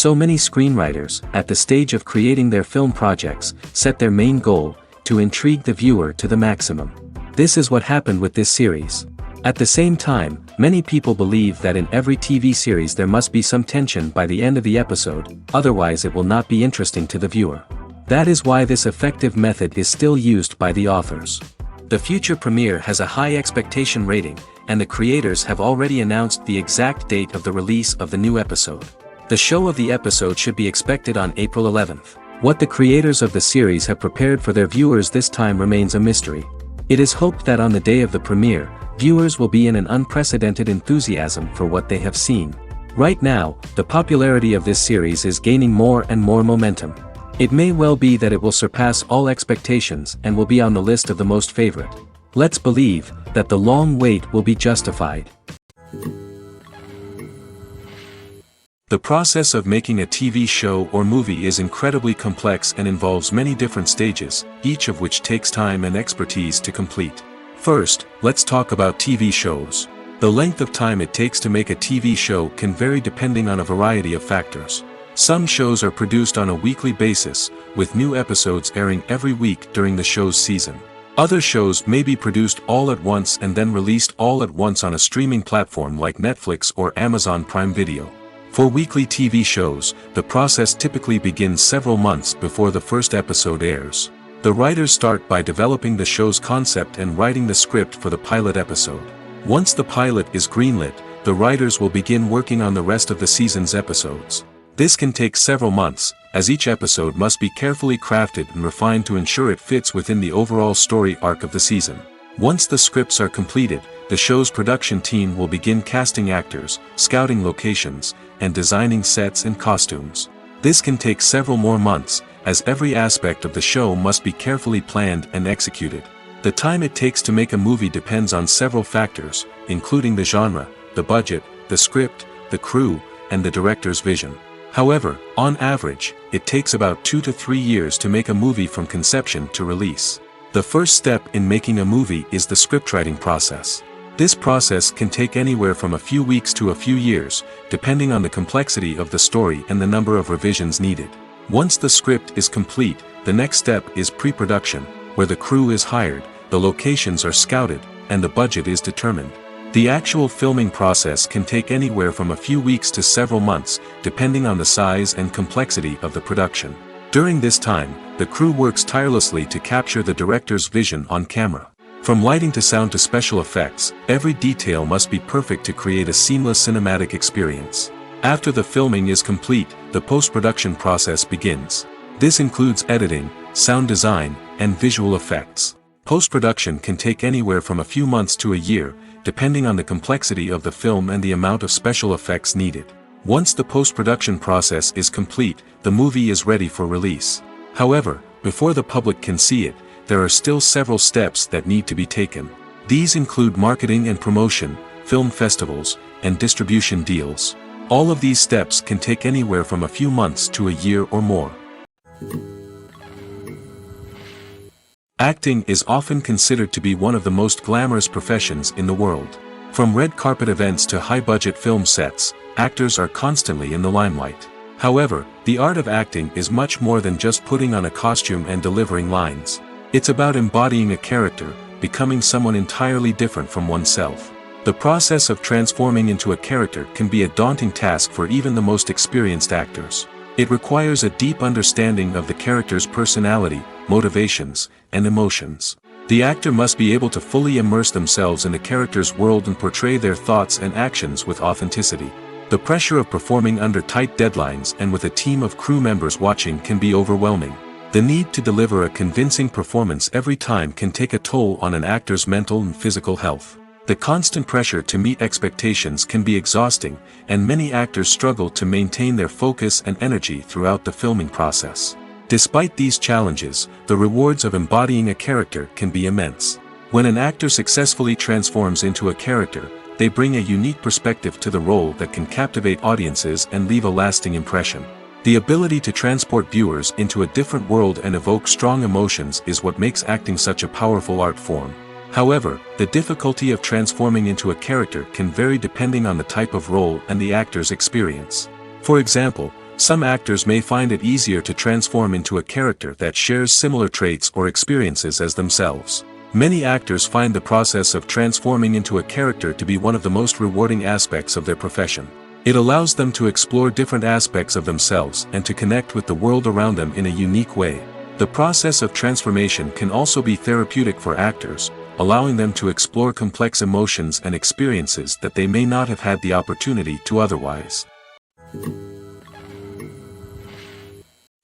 So many screenwriters, at the stage of creating their film projects, set their main goal, to intrigue the viewer to the maximum. This is what happened with this series. At the same time, many people believe that in every TV series there must be some tension by the end of the episode, otherwise it will not be interesting to the viewer. That is why this effective method is still used by the authors. The future premiere has a high expectation rating, and the creators have already announced the exact date of the release of the new episode. The show of the episode should be expected on April 11th. What the creators of the series have prepared for their viewers this time remains a mystery. It is hoped that on the day of the premiere, viewers will be in an unprecedented enthusiasm for what they have seen. Right now, the popularity of this series is gaining more and more momentum. It may well be that it will surpass all expectations and will be on the list of the most favorite. Let's believe that the long wait will be justified. The process of making a TV show or movie is incredibly complex and involves many different stages, each of which takes time and expertise to complete. First, let's talk about TV shows. The length of time it takes to make a TV show can vary depending on a variety of factors. Some shows are produced on a weekly basis, with new episodes airing every week during the show's season. Other shows may be produced all at once and then released all at once on a streaming platform like Netflix or Amazon Prime Video. For weekly TV shows, the process typically begins several months before the first episode airs. The writers start by developing the show's concept and writing the script for the pilot episode. Once the pilot is greenlit, the writers will begin working on the rest of the season's episodes. This can take several months, as each episode must be carefully crafted and refined to ensure it fits within the overall story arc of the season. Once the scripts are completed, the show's production team will begin casting actors, scouting locations, and designing sets and costumes. This can take several more months, as every aspect of the show must be carefully planned and executed. The time it takes to make a movie depends on several factors, including the genre, the budget, the script, the crew, and the director's vision. However, on average, it takes about 2 to 3 years to make a movie from conception to release. The first step in making a movie is the scriptwriting process. This process can take anywhere from a few weeks to a few years, depending on the complexity of the story and the number of revisions needed. Once the script is complete, the next step is pre-production, where the crew is hired, the locations are scouted, and the budget is determined. The actual filming process can take anywhere from a few weeks to several months, depending on the size and complexity of the production. During this time, the crew works tirelessly to capture the director's vision on camera. From lighting to sound to special effects, every detail must be perfect to create a seamless cinematic experience. After the filming is complete, the post-production process begins. This includes editing, sound design, and visual effects. Post-production can take anywhere from a few months to a year, depending on the complexity of the film and the amount of special effects needed. Once the post-production process is complete, the movie is ready for release. However, before the public can see it, there are still several steps that need to be taken. These include marketing and promotion, film festivals, and distribution deals. All of these steps can take anywhere from a few months to a year or more. Acting is often considered to be one of the most glamorous professions in the world. From red carpet events to high-budget film sets, actors are constantly in the limelight. However, the art of acting is much more than just putting on a costume and delivering lines. It's about embodying a character, becoming someone entirely different from oneself. The process of transforming into a character can be a daunting task for even the most experienced actors. It requires a deep understanding of the character's personality, motivations, and emotions. The actor must be able to fully immerse themselves in the character's world and portray their thoughts and actions with authenticity. The pressure of performing under tight deadlines and with a team of crew members watching can be overwhelming. The need to deliver a convincing performance every time can take a toll on an actor's mental and physical health. The constant pressure to meet expectations can be exhausting, and many actors struggle to maintain their focus and energy throughout the filming process. Despite these challenges, the rewards of embodying a character can be immense. When an actor successfully transforms into a character, they bring a unique perspective to the role that can captivate audiences and leave a lasting impression. The ability to transport viewers into a different world and evoke strong emotions is what makes acting such a powerful art form. However, the difficulty of transforming into a character can vary depending on the type of role and the actor's experience. For example, Some actors may find it easier to transform into a character that shares similar traits or experiences as themselves. Many actors find the process of transforming into a character to be one of the most rewarding aspects of their profession. It allows them to explore different aspects of themselves and to connect with the world around them in a unique way. The process of transformation can also be therapeutic for actors, allowing them to explore complex emotions and experiences that they may not have had the opportunity to otherwise.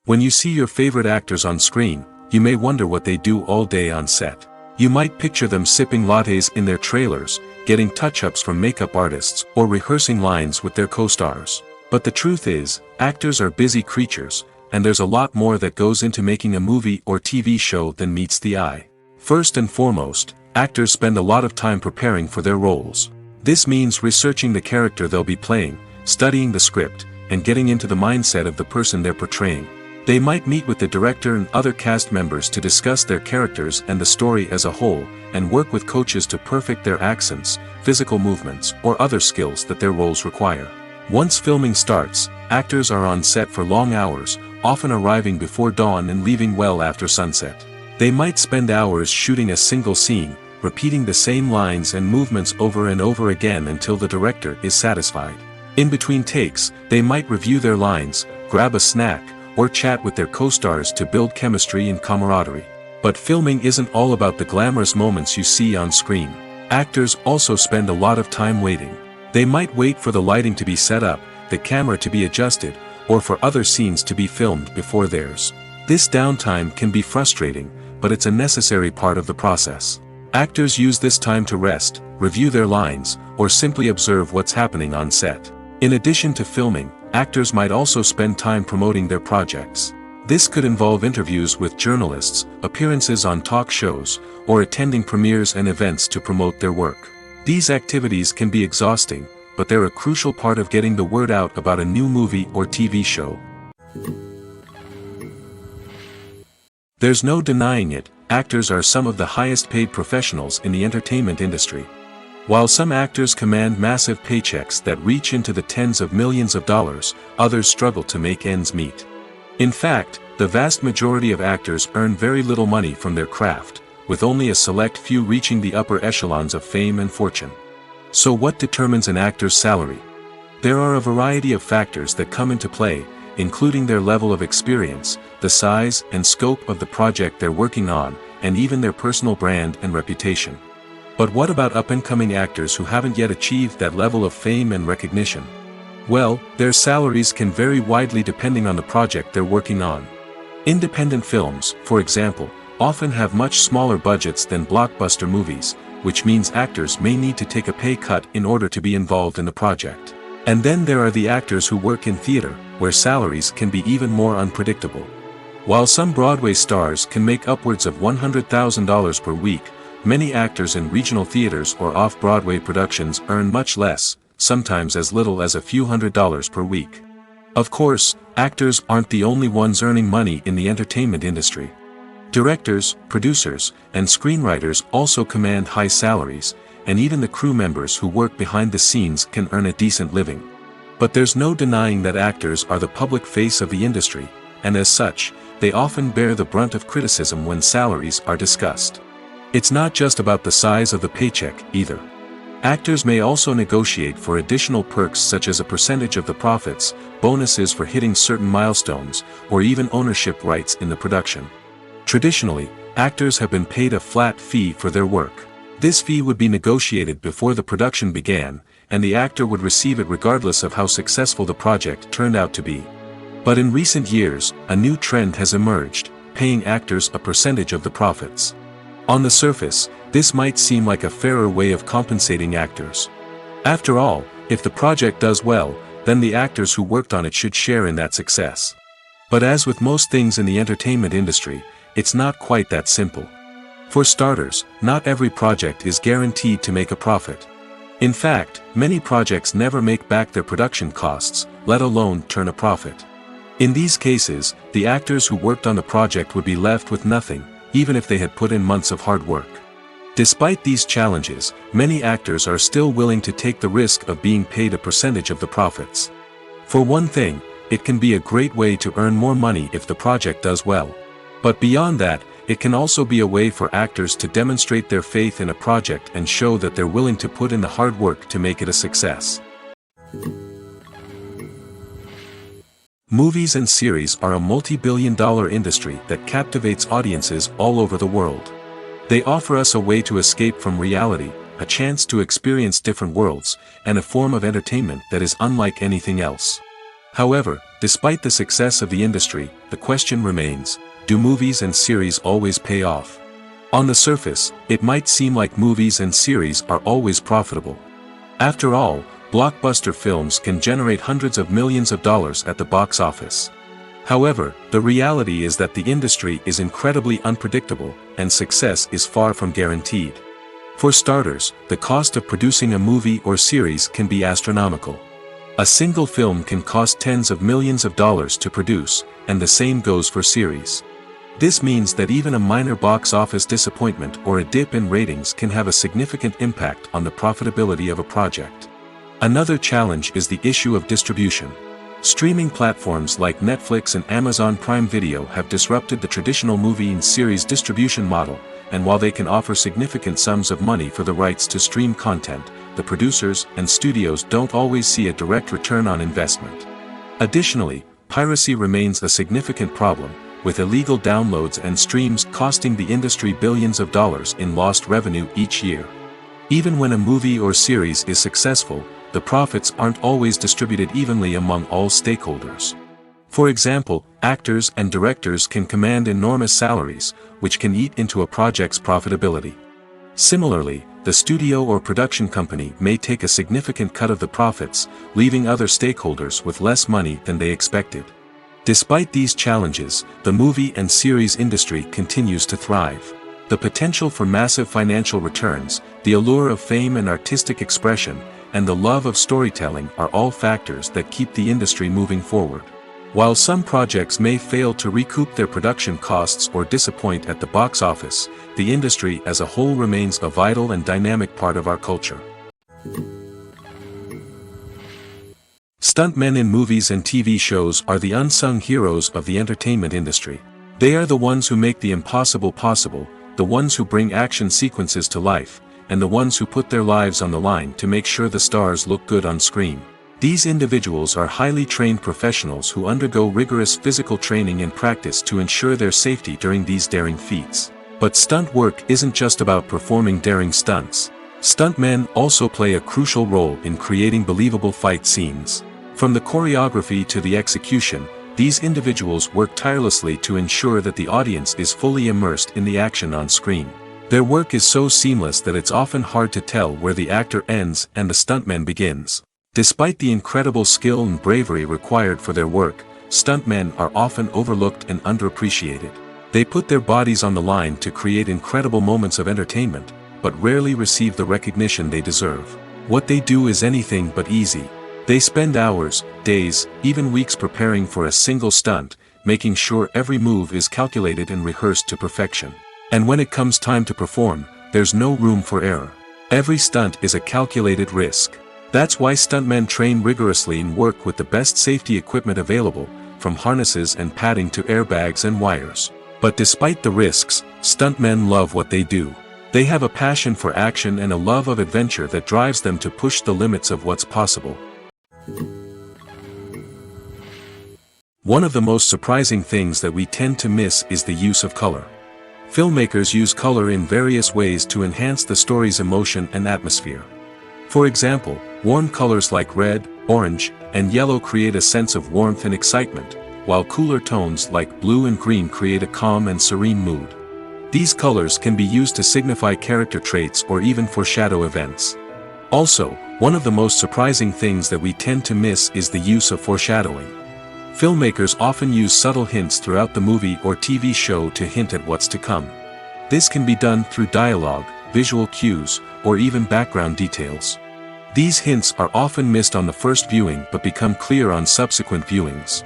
When you see your favorite actors on screen, you may wonder what they do all day on set. You might picture them sipping lattes in their trailers, getting touch-ups from makeup artists, or rehearsing lines with their co-stars. But the truth is, actors are busy creatures, and there's a lot more that goes into making a movie or TV show than meets the eye. First and foremost, actors spend a lot of time preparing for their roles. This means researching the character they'll be playing, studying the script, and getting into the mindset of the person they're portraying. They might meet with the director and other cast members to discuss their characters and the story as a whole, and work with coaches to perfect their accents, physical movements, or other skills that their roles require. Once filming starts, actors are on set for long hours, often arriving before dawn and leaving well after sunset. They might spend hours shooting a single scene, repeating the same lines and movements over and over again until the director is satisfied. In between takes, they might review their lines, grab a snack, or chat with their co-stars to build chemistry and camaraderie. But filming isn't all about the glamorous moments you see on screen. Actors also spend a lot of time waiting. They might wait for the lighting to be set up, the camera to be adjusted, or for other scenes to be filmed before theirs. This downtime can be frustrating, but it's a necessary part of the process. Actors use this time to rest, review their lines, or simply observe what's happening on set. In addition to filming, actors might also spend time promoting their projects. This could involve interviews with journalists, appearances on talk shows, or attending premieres and events to promote their work. These activities can be exhausting, but they're a crucial part of getting the word out about a new movie or TV show. There's no denying it, actors are some of the highest paid professionals in the entertainment industry. While some actors command massive paychecks that reach into the tens of millions of dollars, others struggle to make ends meet. In fact, the vast majority of actors earn very little money from their craft, with only a select few reaching the upper echelons of fame and fortune. So what determines an actor's salary? There are a variety of factors that come into play, including their level of experience, the size and scope of the project they're working on, and even their personal brand and reputation. But what about up-and-coming actors who haven't yet achieved that level of fame and recognition? Well, their salaries can vary widely depending on the project they're working on. Independent films, for example, often have much smaller budgets than blockbuster movies, which means actors may need to take a pay cut in order to be involved in the project. And then there are the actors who work in theater, where salaries can be even more unpredictable. While some Broadway stars can make upwards of $100,000 per week, many actors in regional theaters or off-Broadway productions earn much less, sometimes as little as a few $100s per week. Of course, actors aren't the only ones earning money in the entertainment industry. Directors, producers, and screenwriters also command high salaries, and even the crew members who work behind the scenes can earn a decent living. But there's no denying that actors are the public face of the industry, and as such, they often bear the brunt of criticism when salaries are discussed. It's not just about the size of the paycheck, either. Actors may also negotiate for additional perks such as a percentage of the profits, bonuses for hitting certain milestones, or even ownership rights in the production. Traditionally, actors have been paid a flat fee for their work. This fee would be negotiated before the production began, and the actor would receive it regardless of how successful the project turned out to be. But in recent years, a new trend has emerged, paying actors a percentage of the profits. On the surface, this might seem like a fairer way of compensating actors. After all, if the project does well, then the actors who worked on it should share in that success. But as with most things in the entertainment industry, it's not quite that simple. For starters, not every project is guaranteed to make a profit. In fact, many projects never make back their production costs, let alone turn a profit. In these cases, the actors who worked on the project would be left with nothing, even if they had put in months of hard work. Despite these challenges, many actors are still willing to take the risk of being paid a percentage of the profits. For one thing, it can be a great way to earn more money if the project does well. But beyond that, it can also be a way for actors to demonstrate their faith in a project and show that they're willing to put in the hard work to make it a success. Movies and series are a multi-billion-dollar industry that captivates audiences all over the world. They offer us a way to escape from reality, a chance to experience different worlds, and a form of entertainment that is unlike anything else. However, despite the success of the industry, the question remains, do movies and series always pay off? On the surface, it might seem like movies and series are always profitable. After all, blockbuster films can generate hundreds of millions of dollars at the box office. However, the reality is that the industry is incredibly unpredictable, and success is far from guaranteed. For starters, the cost of producing a movie or series can be astronomical. A single film can cost tens of millions of dollars to produce, and the same goes for series. This means that even a minor box office disappointment or a dip in ratings can have a significant impact on the profitability of a project. Another challenge is the issue of distribution. Streaming platforms like Netflix and Amazon Prime Video have disrupted the traditional movie and series distribution model, and while they can offer significant sums of money for the rights to stream content, the producers and studios don't always see a direct return on investment. Additionally, piracy remains a significant problem, with illegal downloads and streams costing the industry billions of dollars in lost revenue each year. Even when a movie or series is successful, the profits aren't always distributed evenly among all stakeholders. For example, actors and directors can command enormous salaries, which can eat into a project's profitability. Similarly, the studio or production company may take a significant cut of the profits, leaving other stakeholders with less money than they expected. Despite these challenges, the movie and series industry continues to thrive. The potential for massive financial returns, the allure of fame and artistic expression, and the love of storytelling are all factors that keep the industry moving forward. While some projects may fail to recoup their production costs or disappoint at the box office, the industry as a whole remains a vital and dynamic part of our culture. Stuntmen in movies and TV shows are the unsung heroes of the entertainment industry. They are the ones who make the impossible possible, the ones who bring action sequences to life, and the ones who put their lives on the line to make sure the stars look good on screen. These individuals are highly trained professionals who undergo rigorous physical training and practice to ensure their safety during these daring feats. But stunt work isn't just about performing daring stunts. Stuntmen also play a crucial role in creating believable fight scenes. From the choreography to the execution, these individuals work tirelessly to ensure that the audience is fully immersed in the action on screen. Their work is so seamless that it's often hard to tell where the actor ends and the stuntman begins. Despite the incredible skill and bravery required for their work, stuntmen are often overlooked and underappreciated. They put their bodies on the line to create incredible moments of entertainment, but rarely receive the recognition they deserve. What they do is anything but easy. They spend hours, days, even weeks preparing for a single stunt, making sure every move is calculated and rehearsed to perfection. And when it comes time to perform, there's no room for error. Every stunt is a calculated risk. That's why stuntmen train rigorously and work with the best safety equipment available, from harnesses and padding to airbags and wires. But despite the risks, stuntmen love what they do. They have a passion for action and a love of adventure that drives them to push the limits of what's possible. One of the most surprising things that we tend to miss is the use of color. Filmmakers use color in various ways to enhance the story's emotion and atmosphere. For example, warm colors like red, orange, and yellow create a sense of warmth and excitement, while cooler tones like blue and green create a calm and serene mood. These colors can be used to signify character traits or even foreshadow events. Also, one of the most surprising things that we tend to miss is the use of foreshadowing. Filmmakers often use subtle hints throughout the movie or TV show to hint at what's to come. This can be done through dialogue, visual cues, or even background details. These hints are often missed on the first viewing but become clear on subsequent viewings.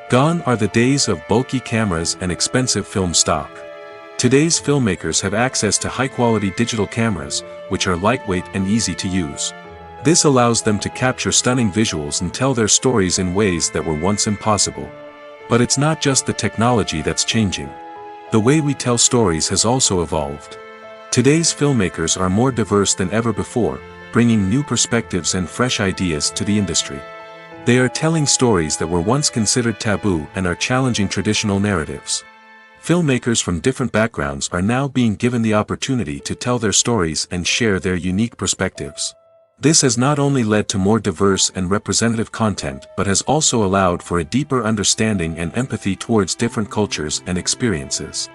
Gone are the days of bulky cameras and expensive film stock. Today's filmmakers have access to high-quality digital cameras, which are lightweight and easy to use. This allows them to capture stunning visuals and tell their stories in ways that were once impossible. But it's not just the technology that's changing. The way we tell stories has also evolved. Today's filmmakers are more diverse than ever before, bringing new perspectives and fresh ideas to the industry. They are telling stories that were once considered taboo and are challenging traditional narratives. Filmmakers from different backgrounds are now being given the opportunity to tell their stories and share their unique perspectives. This has not only led to more diverse and representative content but has also allowed for a deeper understanding and empathy towards different cultures and experiences.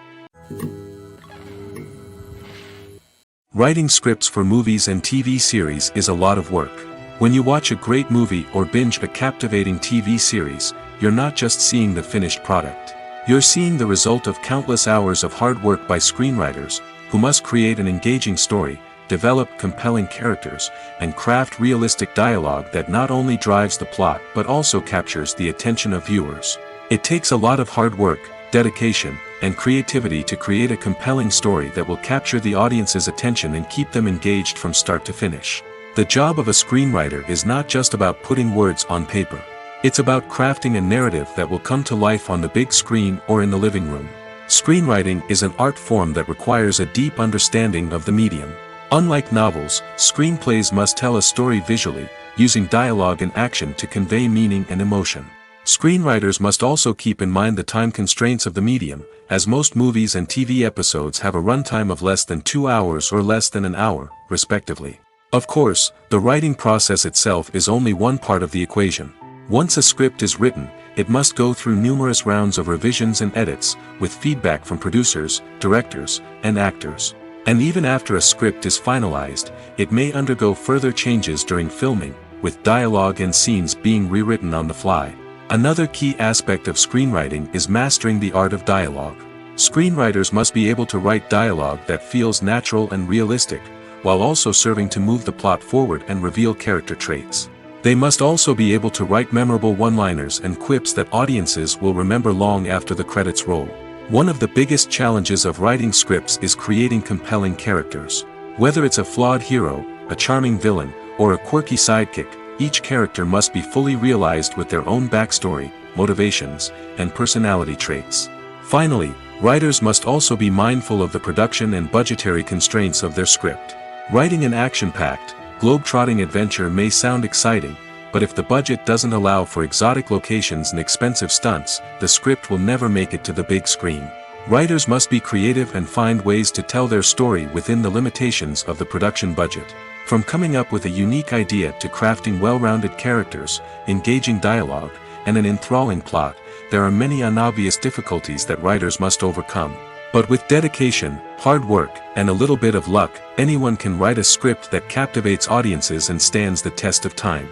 Writing scripts for movies and TV series is a lot of work. When you watch a great movie or binge a captivating TV series, you're not just seeing the finished product. You're seeing the result of countless hours of hard work by screenwriters, who must create an engaging story, develop compelling characters, and craft realistic dialogue that not only drives the plot but also captures the attention of viewers. It takes a lot of hard work, dedication, and creativity to create a compelling story that will capture the audience's attention and keep them engaged from start to finish. The job of a screenwriter is not just about putting words on paper. It's about crafting a narrative that will come to life on the big screen or in the living room. Screenwriting is an art form that requires a deep understanding of the medium. Unlike novels, screenplays must tell a story visually, using dialogue and action to convey meaning and emotion. Screenwriters must also keep in mind the time constraints of the medium, as most movies and TV episodes have a runtime of less than 2 hours or less than an hour, respectively. Of course, the writing process itself is only one part of the equation. Once a script is written, it must go through numerous rounds of revisions and edits, with feedback from producers, directors, and actors. And even after a script is finalized, it may undergo further changes during filming, with dialogue and scenes being rewritten on the fly. Another key aspect of screenwriting is mastering the art of dialogue. Screenwriters must be able to write dialogue that feels natural and realistic, while also serving to move the plot forward and reveal character traits. They must also be able to write memorable one-liners and quips that audiences will remember long after the credits roll. One of the biggest challenges of writing scripts is creating compelling characters. Whether it's a flawed hero, a charming villain, or a quirky sidekick, each character must be fully realized with their own backstory, motivations, and personality traits. Finally, writers must also be mindful of the production and budgetary constraints of their script. Writing an action-packed, globe-trotting adventure may sound exciting, but if the budget doesn't allow for exotic locations and expensive stunts, the script will never make it to the big screen. Writers must be creative and find ways to tell their story within the limitations of the production budget. From coming up with a unique idea to crafting well-rounded characters, engaging dialogue, and an enthralling plot, there are many unobvious difficulties that writers must overcome. But with dedication, hard work, and a little bit of luck, anyone can write a script that captivates audiences and stands the test of time.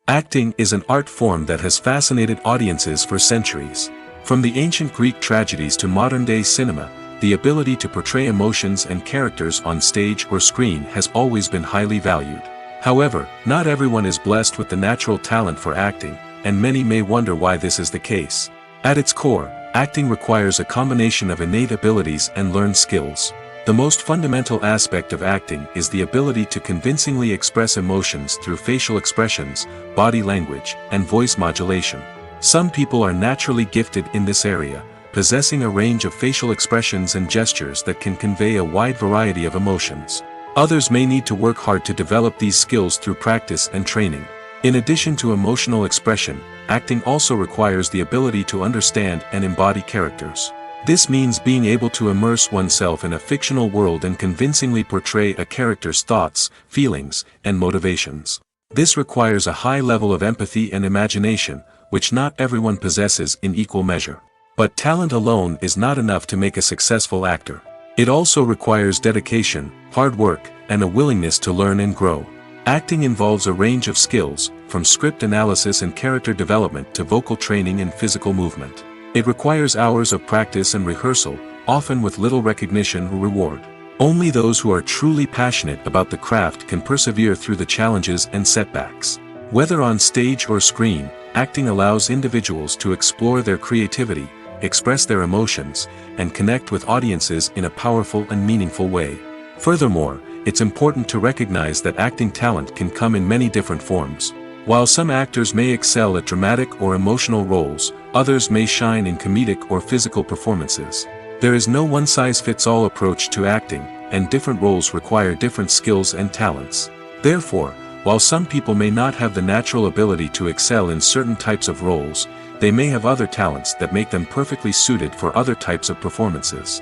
Acting is an art form that has fascinated audiences for centuries. From the ancient Greek tragedies to modern-day cinema, the ability to portray emotions and characters on stage or screen has always been highly valued. However, not everyone is blessed with the natural talent for acting, and many may wonder why this is the case. At its core, acting requires a combination of innate abilities and learned skills. The most fundamental aspect of acting is the ability to convincingly express emotions through facial expressions, body language, and voice modulation. Some people are naturally gifted in this area, possessing a range of facial expressions and gestures that can convey a wide variety of emotions. Others may need to work hard to develop these skills through practice and training. In addition to emotional expression, acting also requires the ability to understand and embody characters. This means being able to immerse oneself in a fictional world and convincingly portray a character's thoughts, feelings, and motivations. This requires a high level of empathy and imagination, which not everyone possesses in equal measure. But talent alone is not enough to make a successful actor. It also requires dedication, hard work, and a willingness to learn and grow. Acting involves a range of skills, from script analysis and character development to vocal training and physical movement. It requires hours of practice and rehearsal, often with little recognition or reward. Only those who are truly passionate about the craft can persevere through the challenges and setbacks. Whether on stage or screen, acting allows individuals to explore their creativity, express their emotions, and connect with audiences in a powerful and meaningful way. Furthermore, it's important to recognize that acting talent can come in many different forms. While some actors may excel at dramatic or emotional roles, others may shine in comedic or physical performances. There is no one-size-fits-all approach to acting, and different roles require different skills and talents. Therefore, while some people may not have the natural ability to excel in certain types of roles, they may have other talents that make them perfectly suited for other types of performances.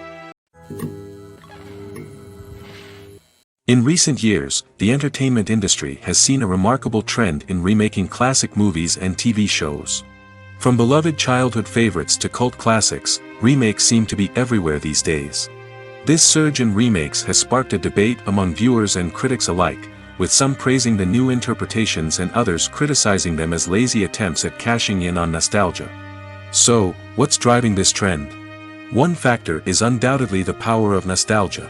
In recent years, the entertainment industry has seen a remarkable trend in remaking classic movies and TV shows. From beloved childhood favorites to cult classics, remakes seem to be everywhere these days. This surge in remakes has sparked a debate among viewers and critics alike, with some praising the new interpretations and others criticizing them as lazy attempts at cashing in on nostalgia. So, what's driving this trend? One factor is undoubtedly the power of nostalgia.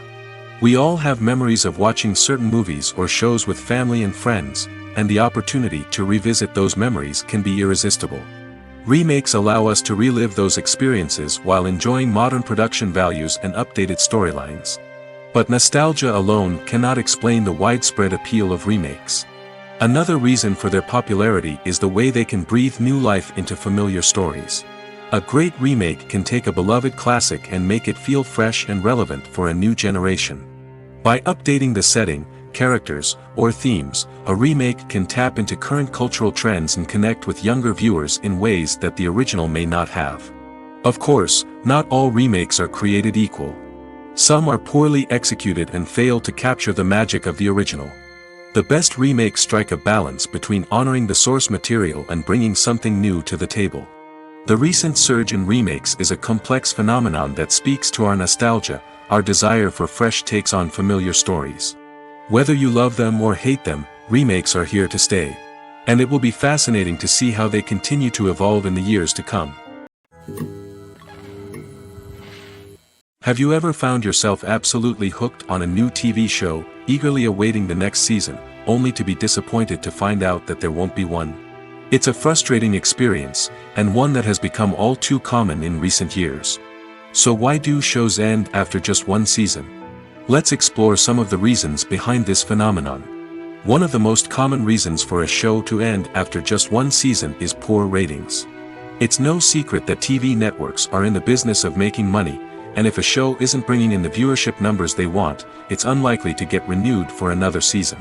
We all have memories of watching certain movies or shows with family and friends, and the opportunity to revisit those memories can be irresistible. Remakes allow us to relive those experiences while enjoying modern production values and updated storylines. But nostalgia alone cannot explain the widespread appeal of remakes. Another reason for their popularity is the way they can breathe new life into familiar stories. A great remake can take a beloved classic and make it feel fresh and relevant for a new generation. By updating the setting, characters, or themes, a remake can tap into current cultural trends and connect with younger viewers in ways that the original may not have. Of course, not all remakes are created equal. Some are poorly executed and fail to capture the magic of the original. The best remakes strike a balance between honoring the source material and bringing something new to the table. The recent surge in remakes is a complex phenomenon that speaks to our nostalgia, our desire for fresh takes on familiar stories. Whether you love them or hate them, remakes are here to stay. And it will be fascinating to see how they continue to evolve in the years to come. Have you ever found yourself absolutely hooked on a new TV show, eagerly awaiting the next season, only to be disappointed to find out that there won't be one? It's a frustrating experience, and one that has become all too common in recent years. So why do shows end after just one season? Let's explore some of the reasons behind this phenomenon. One of the most common reasons for a show to end after just one season is poor ratings. It's no secret that TV networks are in the business of making money, and if a show isn't bringing in the viewership numbers they want, it's unlikely to get renewed for another season.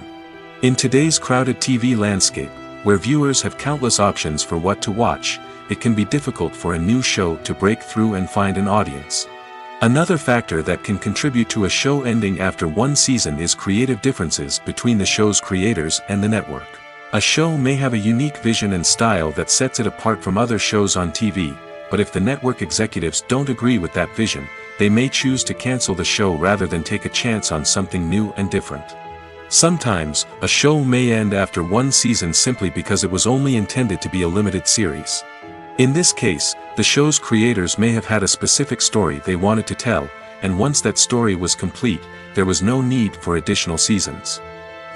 In today's crowded TV landscape, where viewers have countless options for what to watch, it can be difficult for a new show to break through and find an audience. Another factor that can contribute to a show ending after one season is creative differences between the show's creators and the network. A show may have a unique vision and style that sets it apart from other shows on TV, but if the network executives don't agree with that vision, they may choose to cancel the show rather than take a chance on something new and different. Sometimes, a show may end after one season simply because it was only intended to be a limited series. In this case, the show's creators may have had a specific story they wanted to tell, and once that story was complete, there was no need for additional seasons.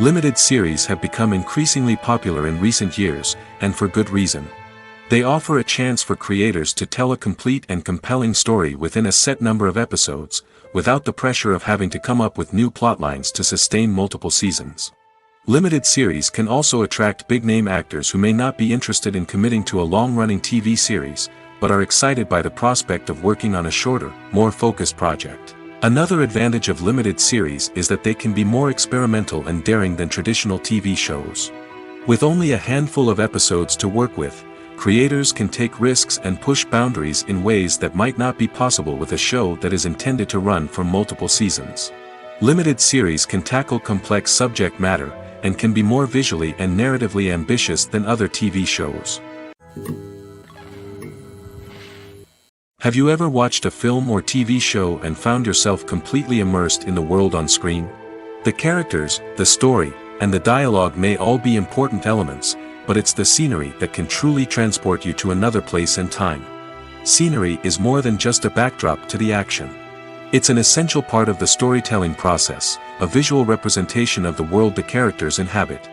Limited series have become increasingly popular in recent years, and for good reason. They offer a chance for creators to tell a complete and compelling story within a set number of episodes, without the pressure of having to come up with new plotlines to sustain multiple seasons. Limited series can also attract big-name actors who may not be interested in committing to a long-running TV series, but are excited by the prospect of working on a shorter, more focused project. Another advantage of limited series is that they can be more experimental and daring than traditional TV shows. With only a handful of episodes to work with, creators can take risks and push boundaries in ways that might not be possible with a show that is intended to run for multiple seasons. Limited series can tackle complex subject matter, and can be more visually and narratively ambitious than other TV shows. Have you ever watched a film or TV show and found yourself completely immersed in the world on screen? The characters, the story, and the dialogue may all be important elements, but it's the scenery that can truly transport you to another place and time. Scenery is more than just a backdrop to the action. It's an essential part of the storytelling process, a visual representation of the world the characters inhabit.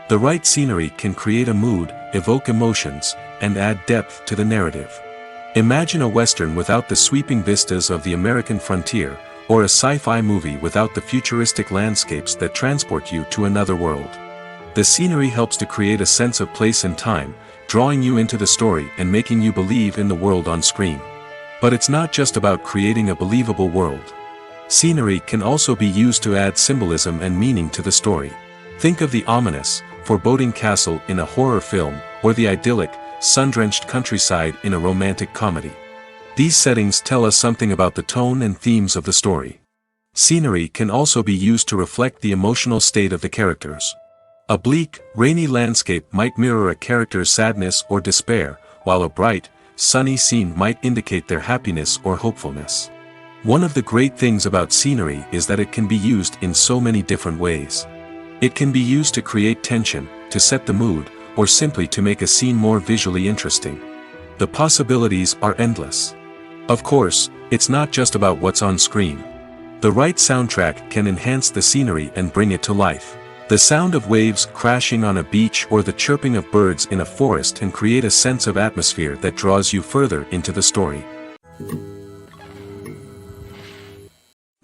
The right scenery can create a mood, evoke emotions, and add depth to the narrative. Imagine a western without the sweeping vistas of the American frontier, or a sci-fi movie without the futuristic landscapes that transport you to another world. The scenery helps to create a sense of place and time, drawing you into the story and making you believe in the world on screen. But it's not just about creating a believable world. Scenery can also be used to add symbolism and meaning to the story. Think of the ominous, foreboding castle in a horror film, or the idyllic, sun-drenched countryside in a romantic comedy. These settings tell us something about the tone and themes of the story. Scenery can also be used to reflect the emotional state of the characters. A bleak, rainy landscape might mirror a character's sadness or despair, while a bright, sunny scene might indicate their happiness or hopefulness. One of the great things about scenery is that it can be used in so many different ways. It can be used to create tension, to set the mood, or simply to make a scene more visually interesting. The possibilities are endless. Of course, it's not just about what's on screen. The right soundtrack can enhance the scenery and bring it to life. The sound of waves crashing on a beach or the chirping of birds in a forest can create a sense of atmosphere that draws you further into the story.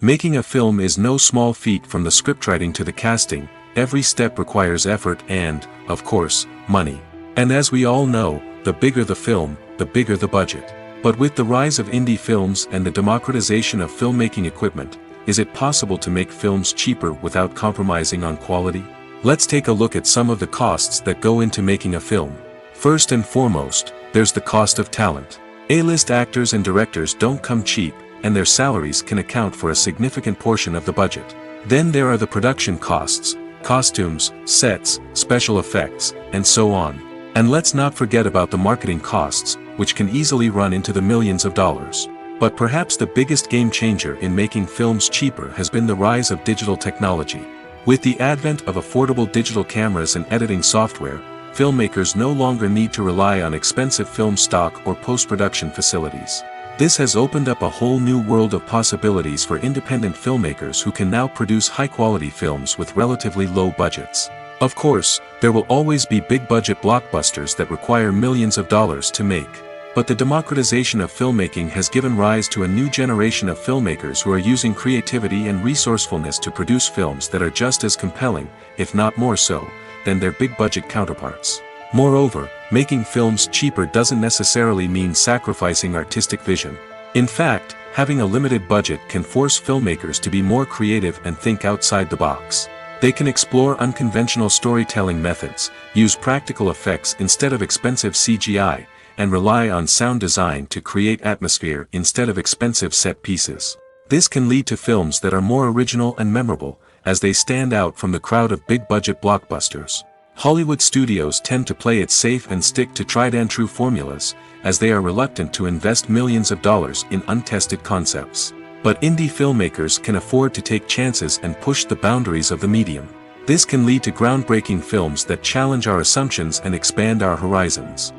Making a film is no small feat. From the scriptwriting to the casting, every step requires effort and, of course, money. And as we all know, the bigger the film, the bigger the budget. But with the rise of indie films and the democratization of filmmaking equipment, is it possible to make films cheaper without compromising on quality? Let's take a look at some of the costs that go into making a film. First and foremost, there's the cost of talent. A-list actors and directors don't come cheap, and their salaries can account for a significant portion of the budget. Then there are the production costs, costumes, sets, special effects, and so on. And let's not forget about the marketing costs, which can easily run into the millions of dollars. But perhaps the biggest game changer in making films cheaper has been the rise of digital technology. With the advent of affordable digital cameras and editing software, filmmakers no longer need to rely on expensive film stock or post-production facilities. This has opened up a whole new world of possibilities for independent filmmakers who can now produce high-quality films with relatively low budgets. Of course, there will always be big-budget blockbusters that require millions of dollars to make. But the democratization of filmmaking has given rise to a new generation of filmmakers who are using creativity and resourcefulness to produce films that are just as compelling, if not more so, than their big-budget counterparts. Moreover, making films cheaper doesn't necessarily mean sacrificing artistic vision. In fact, having a limited budget can force filmmakers to be more creative and think outside the box. They can explore unconventional storytelling methods, use practical effects instead of expensive CGI, and rely on sound design to create atmosphere instead of expensive set pieces. This can lead to films that are more original and memorable, as they stand out from the crowd of big-budget blockbusters. Hollywood studios tend to play it safe and stick to tried-and-true formulas, as they are reluctant to invest millions of dollars in untested concepts. But indie filmmakers can afford to take chances and push the boundaries of the medium. This can lead to groundbreaking films that challenge our assumptions and expand our horizons.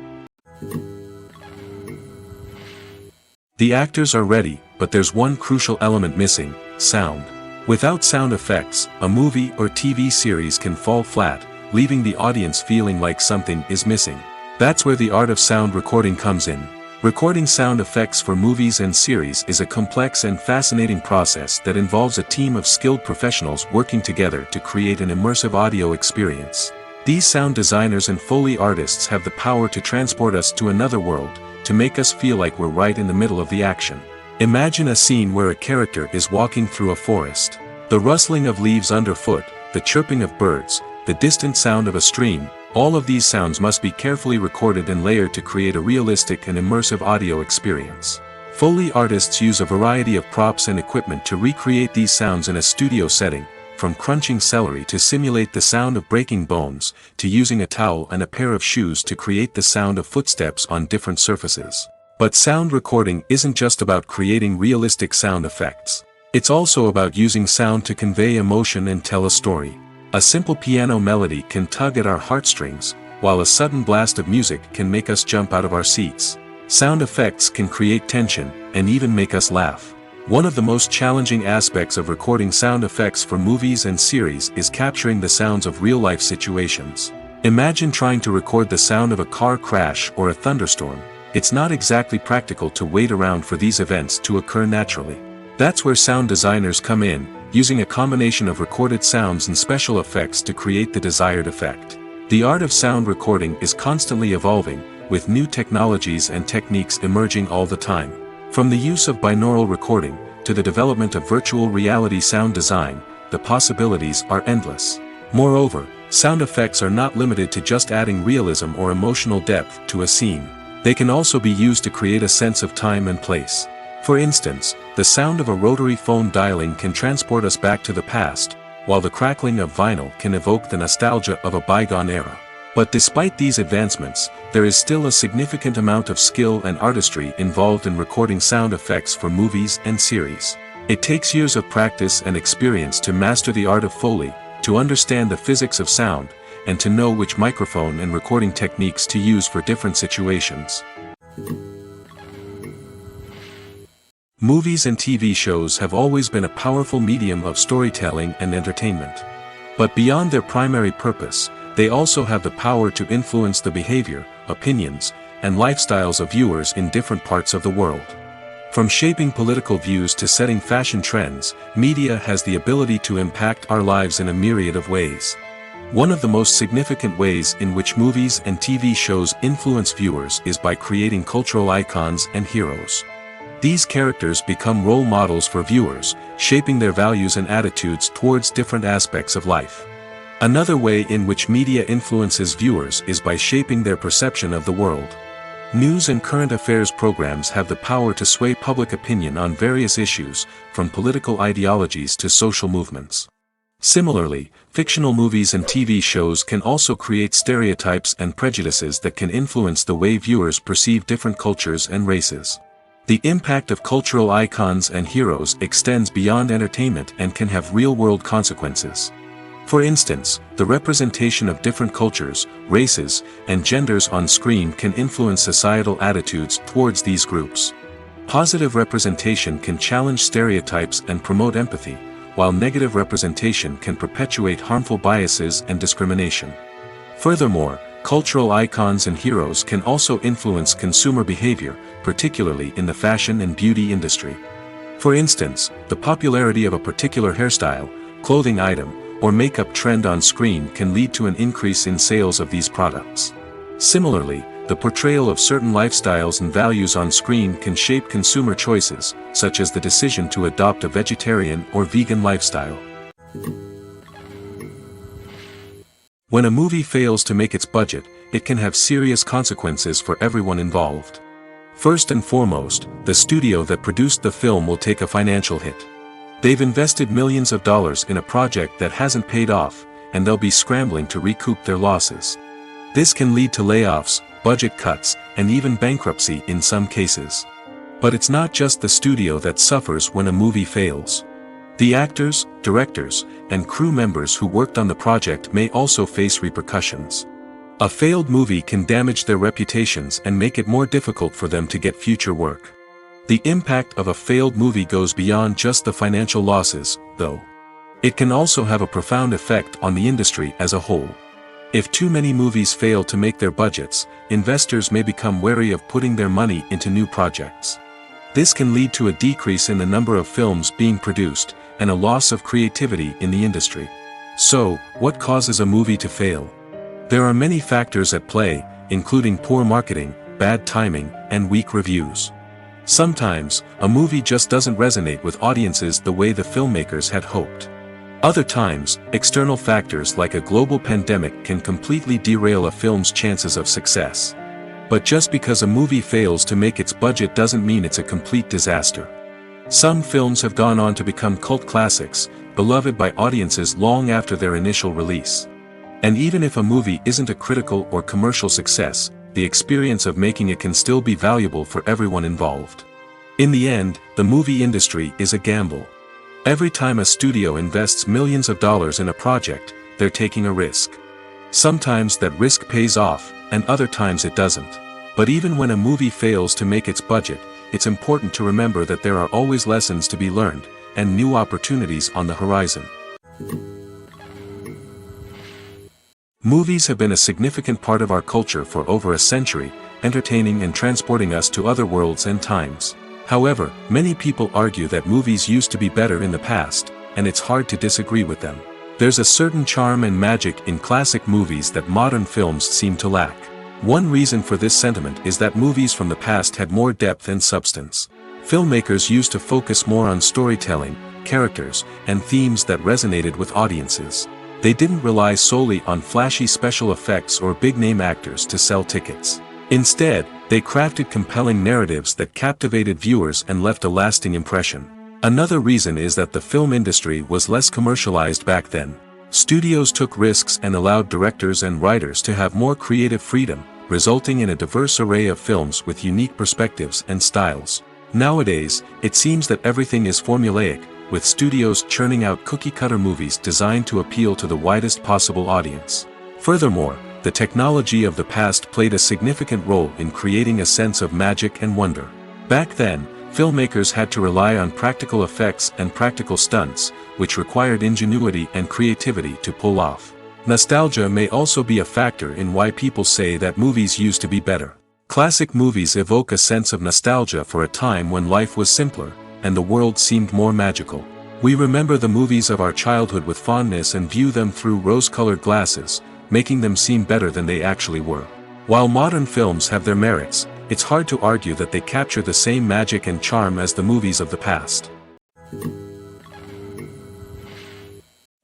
The actors are ready, but there's one crucial element missing: sound. Without sound effects, a movie or TV series can fall flat, leaving the audience feeling like something is missing. That's where the art of sound recording comes in. Recording sound effects for movies and series is a complex and fascinating process that involves a team of skilled professionals working together to create an immersive audio experience. These sound designers and Foley artists have the power to transport us to another world, to make us feel like we're right in the middle of the action. Imagine a scene where a character is walking through a forest. The rustling of leaves underfoot, the chirping of birds, the distant sound of a stream, all of these sounds must be carefully recorded and layered to create a realistic and immersive audio experience. Foley artists use a variety of props and equipment to recreate these sounds in a studio setting, from crunching celery to simulate the sound of breaking bones, to using a towel and a pair of shoes to create the sound of footsteps on different surfaces. But sound recording isn't just about creating realistic sound effects. It's also about using sound to convey emotion and tell a story. A simple piano melody can tug at our heartstrings, while a sudden blast of music can make us jump out of our seats. Sound effects can create tension, and even make us laugh. One of the most challenging aspects of recording sound effects for movies and series is capturing the sounds of real-life situations. Imagine trying to record the sound of a car crash or a thunderstorm. It's not exactly practical to wait around for these events to occur naturally. That's where sound designers come in, using a combination of recorded sounds and special effects to create the desired effect. The art of sound recording is constantly evolving, with new technologies and techniques emerging all the time. From the use of binaural recording, to the development of virtual reality sound design, the possibilities are endless. Moreover, sound effects are not limited to just adding realism or emotional depth to a scene. They can also be used to create a sense of time and place. For instance, the sound of a rotary phone dialing can transport us back to the past, while the crackling of vinyl can evoke the nostalgia of a bygone era. But despite these advancements, there is still a significant amount of skill and artistry involved in recording sound effects for movies and series. It takes years of practice and experience to master the art of Foley, to understand the physics of sound, and to know which microphone and recording techniques to use for different situations. Movies and TV shows have always been a powerful medium of storytelling and entertainment. But beyond their primary purpose, they also have the power to influence the behavior, opinions, and lifestyles of viewers in different parts of the world. From shaping political views to setting fashion trends, media has the ability to impact our lives in a myriad of ways. One of the most significant ways in which movies and TV shows influence viewers is by creating cultural icons and heroes. These characters become role models for viewers, shaping their values and attitudes towards different aspects of life. Another way in which media influences viewers is by shaping their perception of the world. News and current affairs programs have the power to sway public opinion on various issues, from political ideologies to social movements. Similarly, fictional movies and TV shows can also create stereotypes and prejudices that can influence the way viewers perceive different cultures and races. The impact of cultural icons and heroes extends beyond entertainment and can have real-world consequences. For instance, the representation of different cultures, races, and genders on screen can influence societal attitudes towards these groups. Positive representation can challenge stereotypes and promote empathy, while negative representation can perpetuate harmful biases and discrimination. Furthermore, cultural icons and heroes can also influence consumer behavior, particularly in the fashion and beauty industry. For instance, the popularity of a particular hairstyle, clothing item, or makeup trend on screen can lead to an increase in sales of these products. Similarly, the portrayal of certain lifestyles and values on screen can shape consumer choices, such as the decision to adopt a vegetarian or vegan lifestyle. When a movie fails to make its budget, it can have serious consequences for everyone involved. First and foremost, the studio that produced the film will take a financial hit. They've invested millions of dollars in a project that hasn't paid off, and they'll be scrambling to recoup their losses. This can lead to layoffs, budget cuts, and even bankruptcy in some cases. But it's not just the studio that suffers when a movie fails. The actors, directors, and crew members who worked on the project may also face repercussions. A failed movie can damage their reputations and make it more difficult for them to get future work. The impact of a failed movie goes beyond just the financial losses, though. It can also have a profound effect on the industry as a whole. If too many movies fail to make their budgets, investors may become wary of putting their money into new projects. This can lead to a decrease in the number of films being produced, and a loss of creativity in the industry. So, what causes a movie to fail? There are many factors at play, including poor marketing, bad timing, and weak reviews. Sometimes, a movie just doesn't resonate with audiences the way the filmmakers had hoped. Other times, external factors like a global pandemic can completely derail a film's chances of success. But just because a movie fails to make its budget doesn't mean it's a complete disaster. Some films have gone on to become cult classics, beloved by audiences long after their initial release. And even if a movie isn't a critical or commercial success, the experience of making it can still be valuable for everyone involved. In the end, the movie industry is a gamble. Every time a studio invests millions of dollars in a project, they're taking a risk. Sometimes that risk pays off, and other times it doesn't. But even when a movie fails to make its budget, it's important to remember that there are always lessons to be learned, and new opportunities on the horizon. Movies have been a significant part of our culture for over a century, entertaining and transporting us to other worlds and times. However, many people argue that movies used to be better in the past, and it's hard to disagree with them. There's a certain charm and magic in classic movies that modern films seem to lack. One reason for this sentiment is that movies from the past had more depth and substance. Filmmakers used to focus more on storytelling, characters, and themes that resonated with audiences. They didn't rely solely on flashy special effects or big-name actors to sell tickets. Instead, they crafted compelling narratives that captivated viewers and left a lasting impression. Another reason is that the film industry was less commercialized back then. Studios took risks and allowed directors and writers to have more creative freedom, resulting in a diverse array of films with unique perspectives and styles. Nowadays, it seems that everything is formulaic, with studios churning out cookie-cutter movies designed to appeal to the widest possible audience. Furthermore, the technology of the past played a significant role in creating a sense of magic and wonder. Back then, filmmakers had to rely on practical effects and practical stunts, which required ingenuity and creativity to pull off. Nostalgia may also be a factor in why people say that movies used to be better. Classic movies evoke a sense of nostalgia for a time when life was simpler, and the world seemed more magical. We remember the movies of our childhood with fondness and view them through rose-colored glasses, making them seem better than they actually were. While modern films have their merits, it's hard to argue that they capture the same magic and charm as the movies of the past.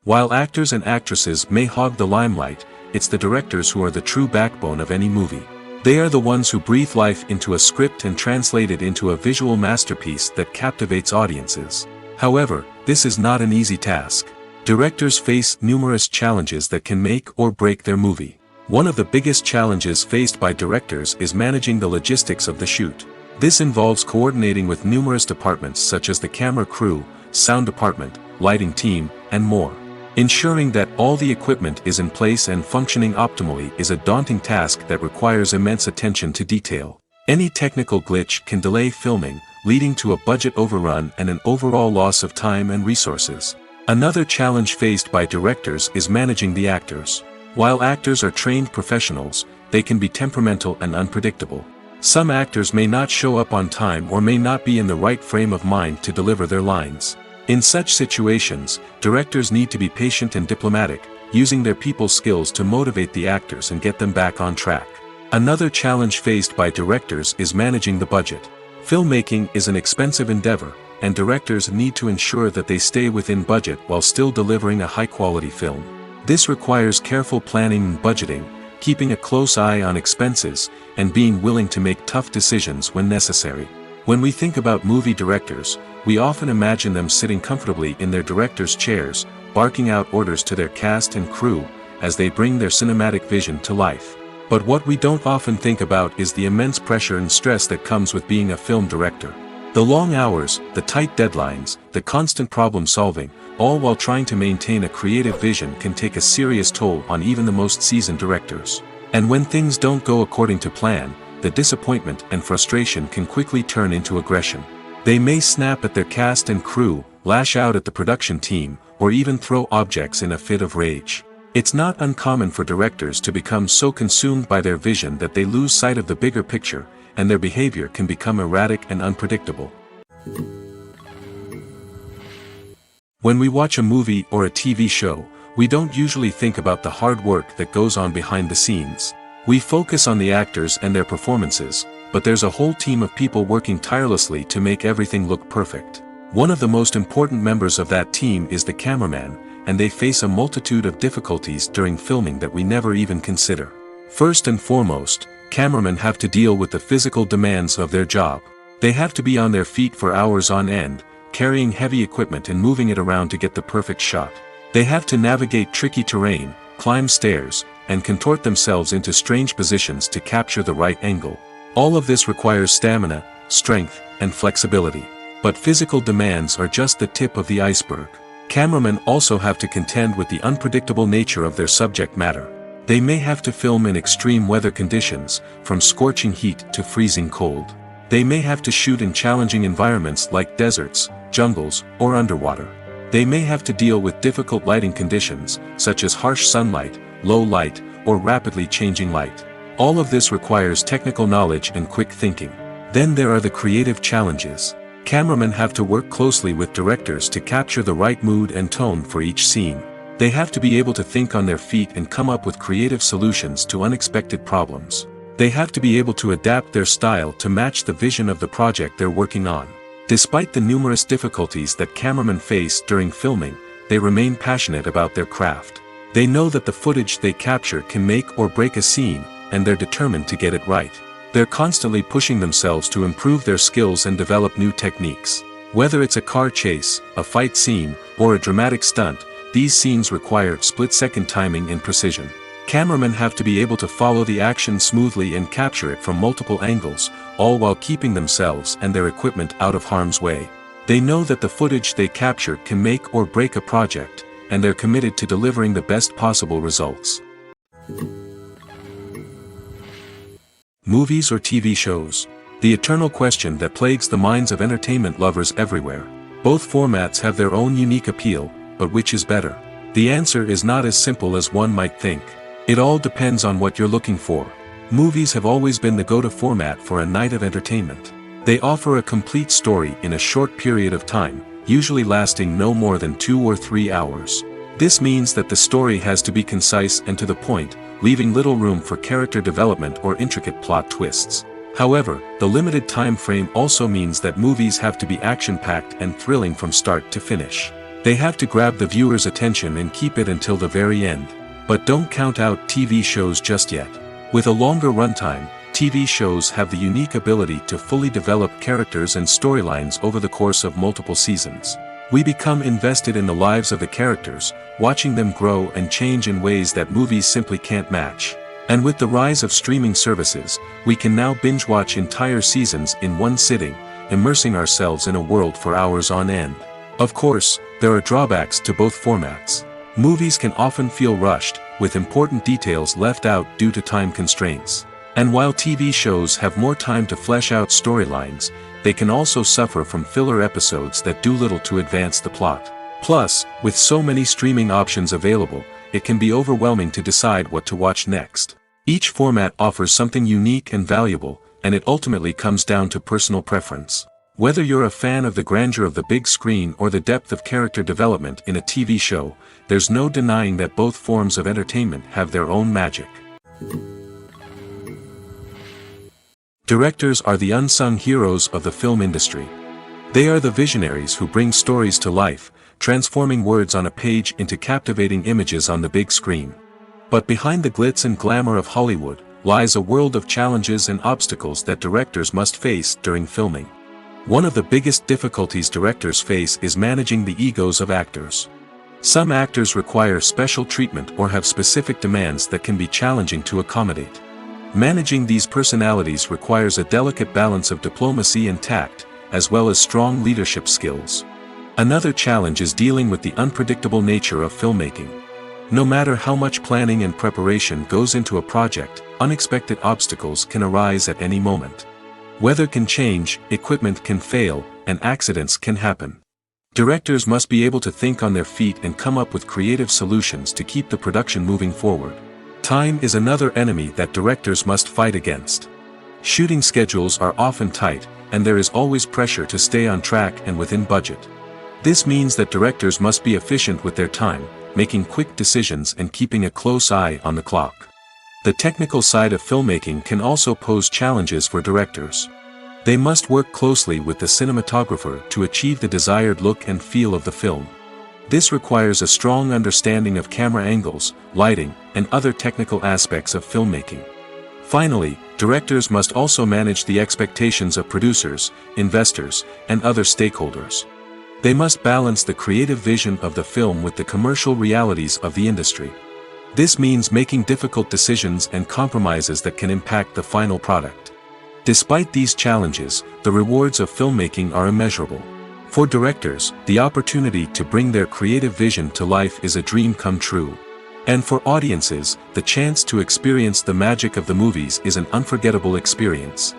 While actors and actresses may hog the limelight, it's the directors who are the true backbone of any movie. They are the ones who breathe life into a script and translate it into a visual masterpiece that captivates audiences. However, this is not an easy task. Directors face numerous challenges that can make or break their movie. One of the biggest challenges faced by directors is managing the logistics of the shoot. This involves coordinating with numerous departments such as the camera crew, sound department, lighting team, and more. Ensuring that all the equipment is in place and functioning optimally is a daunting task that requires immense attention to detail. Any technical glitch can delay filming, leading to a budget overrun and an overall loss of time and resources. Another challenge faced by directors is managing the actors. While actors are trained professionals, they can be temperamental and unpredictable. Some actors may not show up on time or may not be in the right frame of mind to deliver their lines. In such situations, directors need to be patient and diplomatic, using their people skills to motivate the actors and get them back on track. Another challenge faced by directors is managing the budget. Filmmaking is an expensive endeavor, and directors need to ensure that they stay within budget while still delivering a high-quality film. This requires careful planning and budgeting, keeping a close eye on expenses, and being willing to make tough decisions when necessary. When we think about movie directors, we often imagine them sitting comfortably in their director's chairs, barking out orders to their cast and crew, as they bring their cinematic vision to life. But what we don't often think about is the immense pressure and stress that comes with being a film director. The long hours, the tight deadlines, the constant problem-solving, all while trying to maintain a creative vision can take a serious toll on even the most seasoned directors. And when things don't go according to plan, the disappointment and frustration can quickly turn into aggression. They may snap at their cast and crew, lash out at the production team, or even throw objects in a fit of rage. It's not uncommon for directors to become so consumed by their vision that they lose sight of the bigger picture, and their behavior can become erratic and unpredictable. When we watch a movie or a TV show, we don't usually think about the hard work that goes on behind the scenes. We focus on the actors and their performances, but there's a whole team of people working tirelessly to make everything look perfect. One of the most important members of that team is the cameraman, and they face a multitude of difficulties during filming that we never even consider. First and foremost, cameramen have to deal with the physical demands of their job. They have to be on their feet for hours on end, carrying heavy equipment and moving it around to get the perfect shot. They have to navigate tricky terrain, climb stairs, and contort themselves into strange positions to capture the right angle. All of this requires stamina, strength, and flexibility. But physical demands are just the tip of the iceberg. Cameramen also have to contend with the unpredictable nature of their subject matter. They may have to film in extreme weather conditions, from scorching heat to freezing cold. They may have to shoot in challenging environments like deserts, jungles, or underwater. They may have to deal with difficult lighting conditions, such as harsh sunlight, low light, or rapidly changing light. All of this requires technical knowledge and quick thinking. Then there are the creative challenges. Cameramen have to work closely with directors to capture the right mood and tone for each scene. They have to be able to think on their feet and come up with creative solutions to unexpected problems. They have to be able to adapt their style to match the vision of the project they're working on. Despite the numerous difficulties that cameramen face during filming, they remain passionate about their craft. They know that the footage they capture can make or break a scene, and they're determined to get it right. They're constantly pushing themselves to improve their skills and develop new techniques. Whether it's a car chase, a fight scene, or a dramatic stunt, these scenes require split-second timing and precision. Cameramen have to be able to follow the action smoothly and capture it from multiple angles, all while keeping themselves and their equipment out of harm's way. They know that the footage they capture can make or break a project, and they're committed to delivering the best possible results. Movies or TV shows? The eternal question that plagues the minds of entertainment lovers everywhere. Both formats have their own unique appeal, but which is better? The answer is not as simple as one might think. It all depends on what you're looking for. Movies have always been the go-to format for a night of entertainment. They offer a complete story in a short period of time, usually lasting no more than 2 or 3 hours. This means that the story has to be concise and to the point, leaving little room for character development or intricate plot twists. However, the limited time frame also means that movies have to be action-packed and thrilling from start to finish. They have to grab the viewer's attention and keep it until the very end. But don't count out TV shows just yet. With a longer runtime, TV shows have the unique ability to fully develop characters and storylines over the course of multiple seasons. We become invested in the lives of the characters, watching them grow and change in ways that movies simply can't match. And with the rise of streaming services, we can now binge-watch entire seasons in one sitting, immersing ourselves in a world for hours on end. Of course, there are drawbacks to both formats. Movies can often feel rushed, with important details left out due to time constraints. And while TV shows have more time to flesh out storylines, they can also suffer from filler episodes that do little to advance the plot. Plus, with so many streaming options available, it can be overwhelming to decide what to watch next. Each format offers something unique and valuable, and it ultimately comes down to personal preference. Whether you're a fan of the grandeur of the big screen or the depth of character development in a TV show, there's no denying that both forms of entertainment have their own magic. Directors are the unsung heroes of the film industry. They are the visionaries who bring stories to life, transforming words on a page into captivating images on the big screen. But behind the glitz and glamour of Hollywood, lies a world of challenges and obstacles that directors must face during filming. One of the biggest difficulties directors face is managing the egos of actors. Some actors require special treatment or have specific demands that can be challenging to accommodate. Managing these personalities requires a delicate balance of diplomacy and tact, as well as strong leadership skills. Another challenge is dealing with the unpredictable nature of filmmaking. No matter how much planning and preparation goes into a project, unexpected obstacles can arise at any moment. Weather can change, equipment can fail, and accidents can happen. Directors must be able to think on their feet and come up with creative solutions to keep the production moving forward. Time is another enemy that directors must fight against. Shooting schedules are often tight, and there is always pressure to stay on track and within budget. This means that directors must be efficient with their time, making quick decisions and keeping a close eye on the clock. The technical side of filmmaking can also pose challenges for directors. They must work closely with the cinematographer to achieve the desired look and feel of the film. This requires a strong understanding of camera angles, lighting, and other technical aspects of filmmaking. Finally, directors must also manage the expectations of producers, investors, and other stakeholders. They must balance the creative vision of the film with the commercial realities of the industry. This means making difficult decisions and compromises that can impact the final product. Despite these challenges, the rewards of filmmaking are immeasurable. For directors, the opportunity to bring their creative vision to life is a dream come true. And for audiences, the chance to experience the magic of the movies is an unforgettable experience.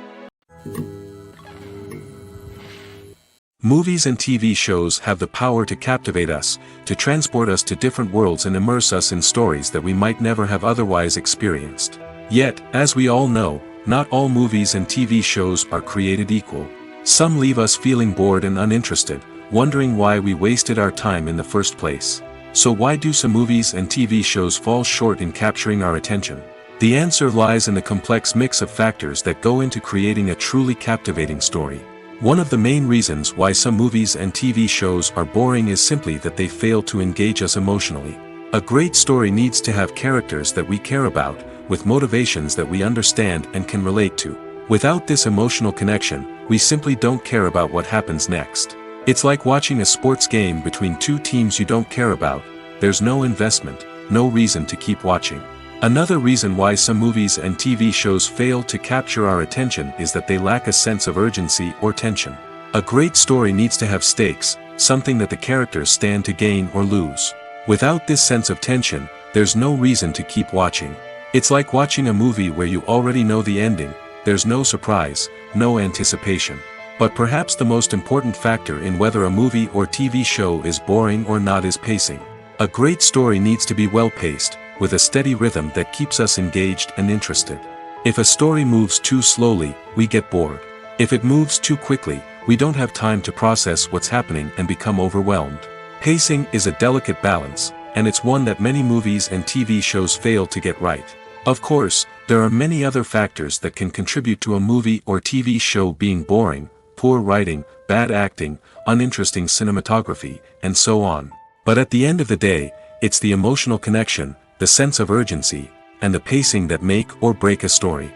Movies and TV shows have the power to captivate us, to transport us to different worlds and immerse us in stories that we might never have otherwise experienced. Yet, as we all know, not all movies and TV shows are created equal. Some leave us feeling bored and uninterested, wondering why we wasted our time in the first place. So why do some movies and TV shows fall short in capturing our attention? The answer lies in the complex mix of factors that go into creating a truly captivating story. One of the main reasons why some movies and TV shows are boring is simply that they fail to engage us emotionally. A great story needs to have characters that we care about, with motivations that we understand and can relate to. Without this emotional connection, we simply don't care about what happens next. It's like watching a sports game between two teams you don't care about. There's no investment, no reason to keep watching. Another reason why some movies and TV shows fail to capture our attention is that they lack a sense of urgency or tension. A great story needs to have stakes, something that the characters stand to gain or lose. Without this sense of tension, there's no reason to keep watching. It's like watching a movie where you already know the ending. There's no surprise, no anticipation. But perhaps the most important factor in whether a movie or TV show is boring or not is pacing. A great story needs to be well-paced, with a steady rhythm that keeps us engaged and interested. If a story moves too slowly, we get bored. If it moves too quickly, we don't have time to process what's happening and become overwhelmed. Pacing is a delicate balance, and it's one that many movies and TV shows fail to get right. Of course, there are many other factors that can contribute to a movie or TV show being boring: poor writing, bad acting, uninteresting cinematography, and so on. But at the end of the day, it's the emotional connection, the sense of urgency, and the pacing that make or break a story.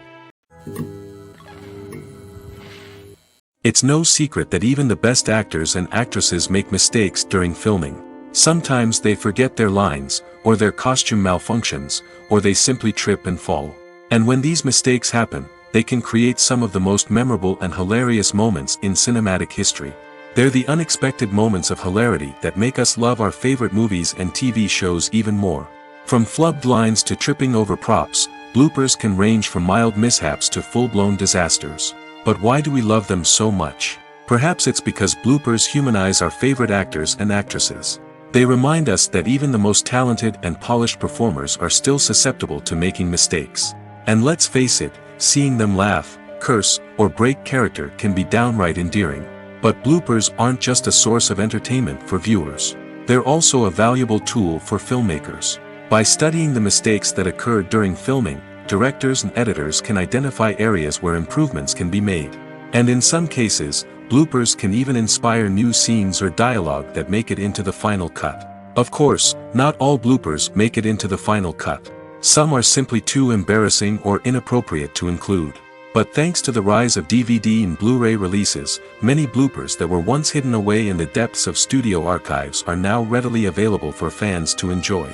It's no secret that even the best actors and actresses make mistakes during filming. Sometimes they forget their lines, or their costume malfunctions, or they simply trip and fall. And when these mistakes happen, they can create some of the most memorable and hilarious moments in cinematic history. They're the unexpected moments of hilarity that make us love our favorite movies and TV shows even more. From flubbed lines to tripping over props, bloopers can range from mild mishaps to full-blown disasters. But why do we love them so much? Perhaps it's because bloopers humanize our favorite actors and actresses. They remind us that even the most talented and polished performers are still susceptible to making mistakes. And let's face it, seeing them laugh, curse, or break character can be downright endearing. But bloopers aren't just a source of entertainment for viewers. They're also a valuable tool for filmmakers. By studying the mistakes that occurred during filming, directors and editors can identify areas where improvements can be made. And in some cases, bloopers can even inspire new scenes or dialogue that make it into the final cut. Of course, not all bloopers make it into the final cut. Some are simply too embarrassing or inappropriate to include. But thanks to the rise of DVD and Blu-ray releases, many bloopers that were once hidden away in the depths of studio archives are now readily available for fans to enjoy.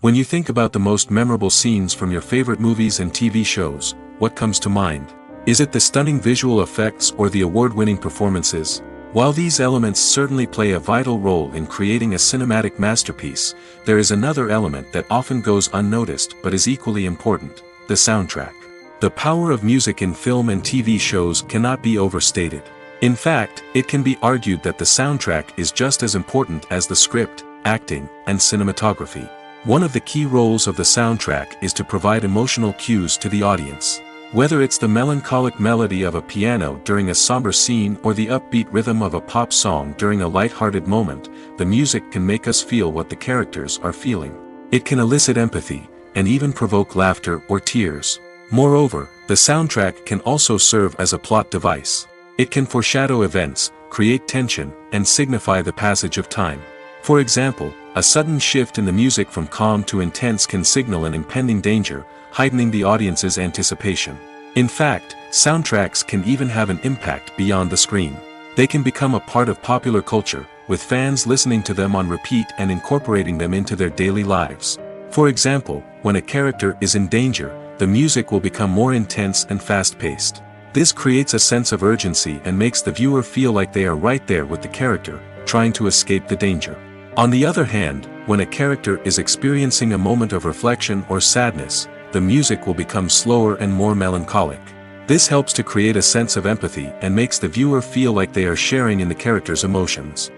When you think about the most memorable scenes from your favorite movies and TV shows, what comes to mind? Is it the stunning visual effects or the award-winning performances? While these elements certainly play a vital role in creating a cinematic masterpiece, there is another element that often goes unnoticed but is equally important: the soundtrack. The power of music in film and TV shows cannot be overstated. In fact, it can be argued that the soundtrack is just as important as the script, acting, and cinematography. One of the key roles of the soundtrack is to provide emotional cues to the audience. Whether it's the melancholic melody of a piano during a somber scene or the upbeat rhythm of a pop song during a light-hearted moment, the music can make us feel what the characters are feeling. It can elicit empathy, and even provoke laughter or tears. Moreover, the soundtrack can also serve as a plot device. It can foreshadow events, create tension, and signify the passage of time. For example, a sudden shift in the music from calm to intense can signal an impending danger, heightening the audience's anticipation. In fact, soundtracks can even have an impact beyond the screen. They can become a part of popular culture, with fans listening to them on repeat and incorporating them into their daily lives. For example, when a character is in danger, the music will become more intense and fast-paced. This creates a sense of urgency and makes the viewer feel like they are right there with the character, trying to escape the danger. On the other hand, when a character is experiencing a moment of reflection or sadness, the music will become slower and more melancholic. This helps to create a sense of empathy and makes the viewer feel like they are sharing in the character's emotions.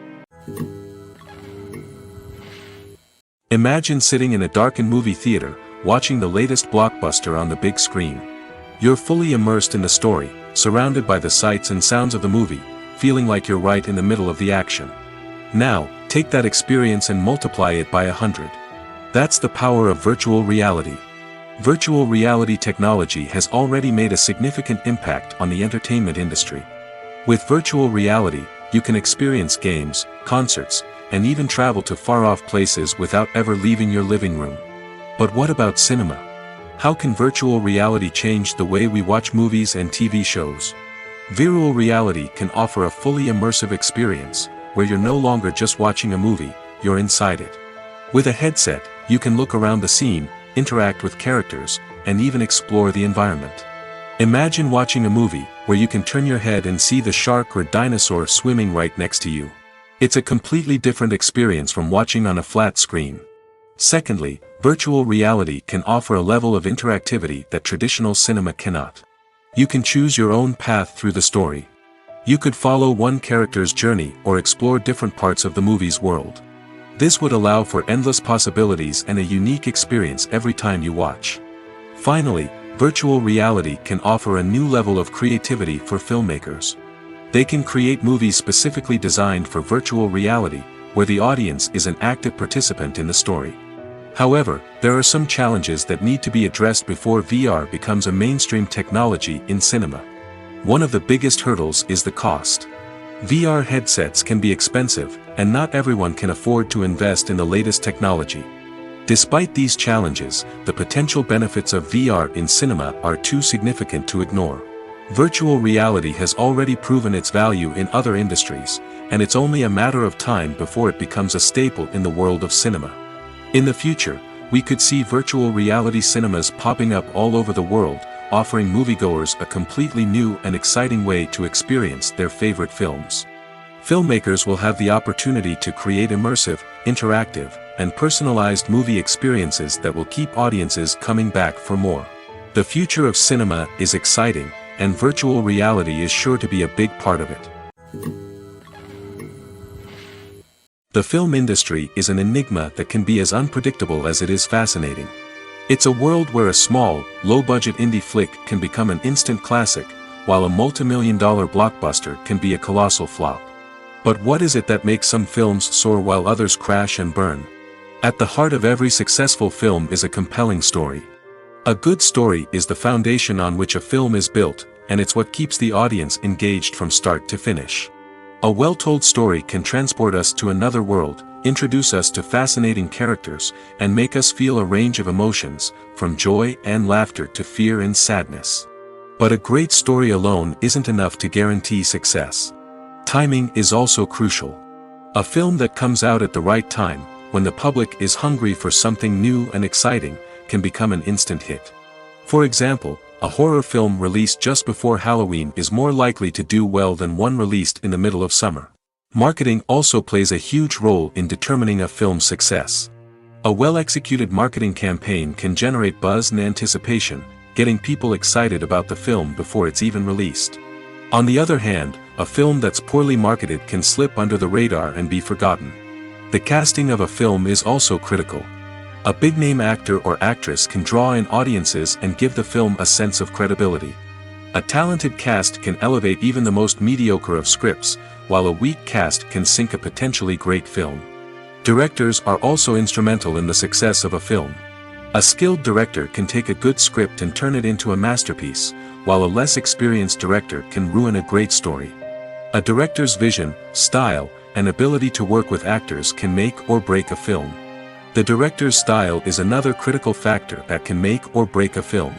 Imagine sitting in a darkened movie theater, watching the latest blockbuster on the big screen. You're fully immersed in the story, surrounded by the sights and sounds of the movie, feeling like you're right in the middle of the action. Now, take that experience and multiply it by 100. That's the power of virtual reality. Virtual reality technology has already made a significant impact on the entertainment industry. With virtual reality, you can experience games, concerts, and even travel to far-off places without ever leaving your living room. But what about cinema? How can virtual reality change the way we watch movies and TV shows? Virtual reality can offer a fully immersive experience, where you're no longer just watching a movie, you're inside it. With a headset, you can look around the scene, interact with characters, and even explore the environment. Imagine watching a movie, where you can turn your head and see the shark or dinosaur swimming right next to you. It's a completely different experience from watching on a flat screen. Secondly, virtual reality can offer a level of interactivity that traditional cinema cannot. You can choose your own path through the story. You could follow one character's journey or explore different parts of the movie's world. This would allow for endless possibilities and a unique experience every time you watch. Finally, virtual reality can offer a new level of creativity for filmmakers. They can create movies specifically designed for virtual reality, where the audience is an active participant in the story. However, there are some challenges that need to be addressed before VR becomes a mainstream technology in cinema. One of the biggest hurdles is the cost. VR headsets can be expensive, and not everyone can afford to invest in the latest technology. Despite these challenges, the potential benefits of VR in cinema are too significant to ignore. Virtual reality has already proven its value in other industries, and it's only a matter of time before it becomes a staple in the world of cinema. In the future, we could see virtual reality cinemas popping up all over the world, offering moviegoers a completely new and exciting way to experience their favorite films. Filmmakers will have the opportunity to create immersive, interactive, and personalized movie experiences that will keep audiences coming back for more. The future of cinema is exciting, and virtual reality is sure to be a big part of it. The film industry is an enigma that can be as unpredictable as it is fascinating. It's a world where a small, low-budget indie flick can become an instant classic, while a multi-million-dollar blockbuster can be a colossal flop. But what is it that makes some films soar while others crash and burn? At the heart of every successful film is a compelling story. A good story is the foundation on which a film is built, and it's what keeps the audience engaged from start to finish. A well-told story can transport us to another world, introduce us to fascinating characters, and make us feel a range of emotions, from joy and laughter to fear and sadness. But a great story alone isn't enough to guarantee success. Timing is also crucial. A film that comes out at the right time, when the public is hungry for something new and exciting, can become an instant hit. For example, a horror film released just before Halloween is more likely to do well than one released in the middle of summer. Marketing also plays a huge role in determining a film's success. A well-executed marketing campaign can generate buzz and anticipation, getting people excited about the film before it's even released. On the other hand, a film that's poorly marketed can slip under the radar and be forgotten. The casting of a film is also critical. A big-name actor or actress can draw in audiences and give the film a sense of credibility. A talented cast can elevate even the most mediocre of scripts, while a weak cast can sink a potentially great film. Directors are also instrumental in the success of a film. A skilled director can take a good script and turn it into a masterpiece, while a less experienced director can ruin a great story. A director's vision, style, and ability to work with actors can make or break a film. The director's style is another critical factor that can make or break a film.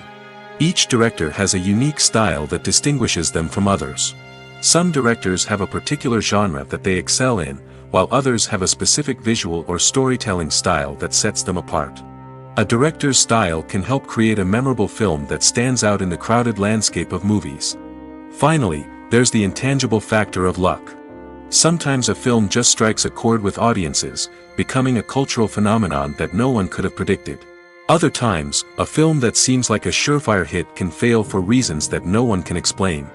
Each director has a unique style that distinguishes them from others. Some directors have a particular genre that they excel in, while others have a specific visual or storytelling style that sets them apart. A director's style can help create a memorable film that stands out in the crowded landscape of movies. Finally, there's the intangible factor of luck. Sometimes a film just strikes a chord with audiences, becoming a cultural phenomenon that no one could have predicted. Other times, a film that seems like a surefire hit can fail for reasons that no one can explain.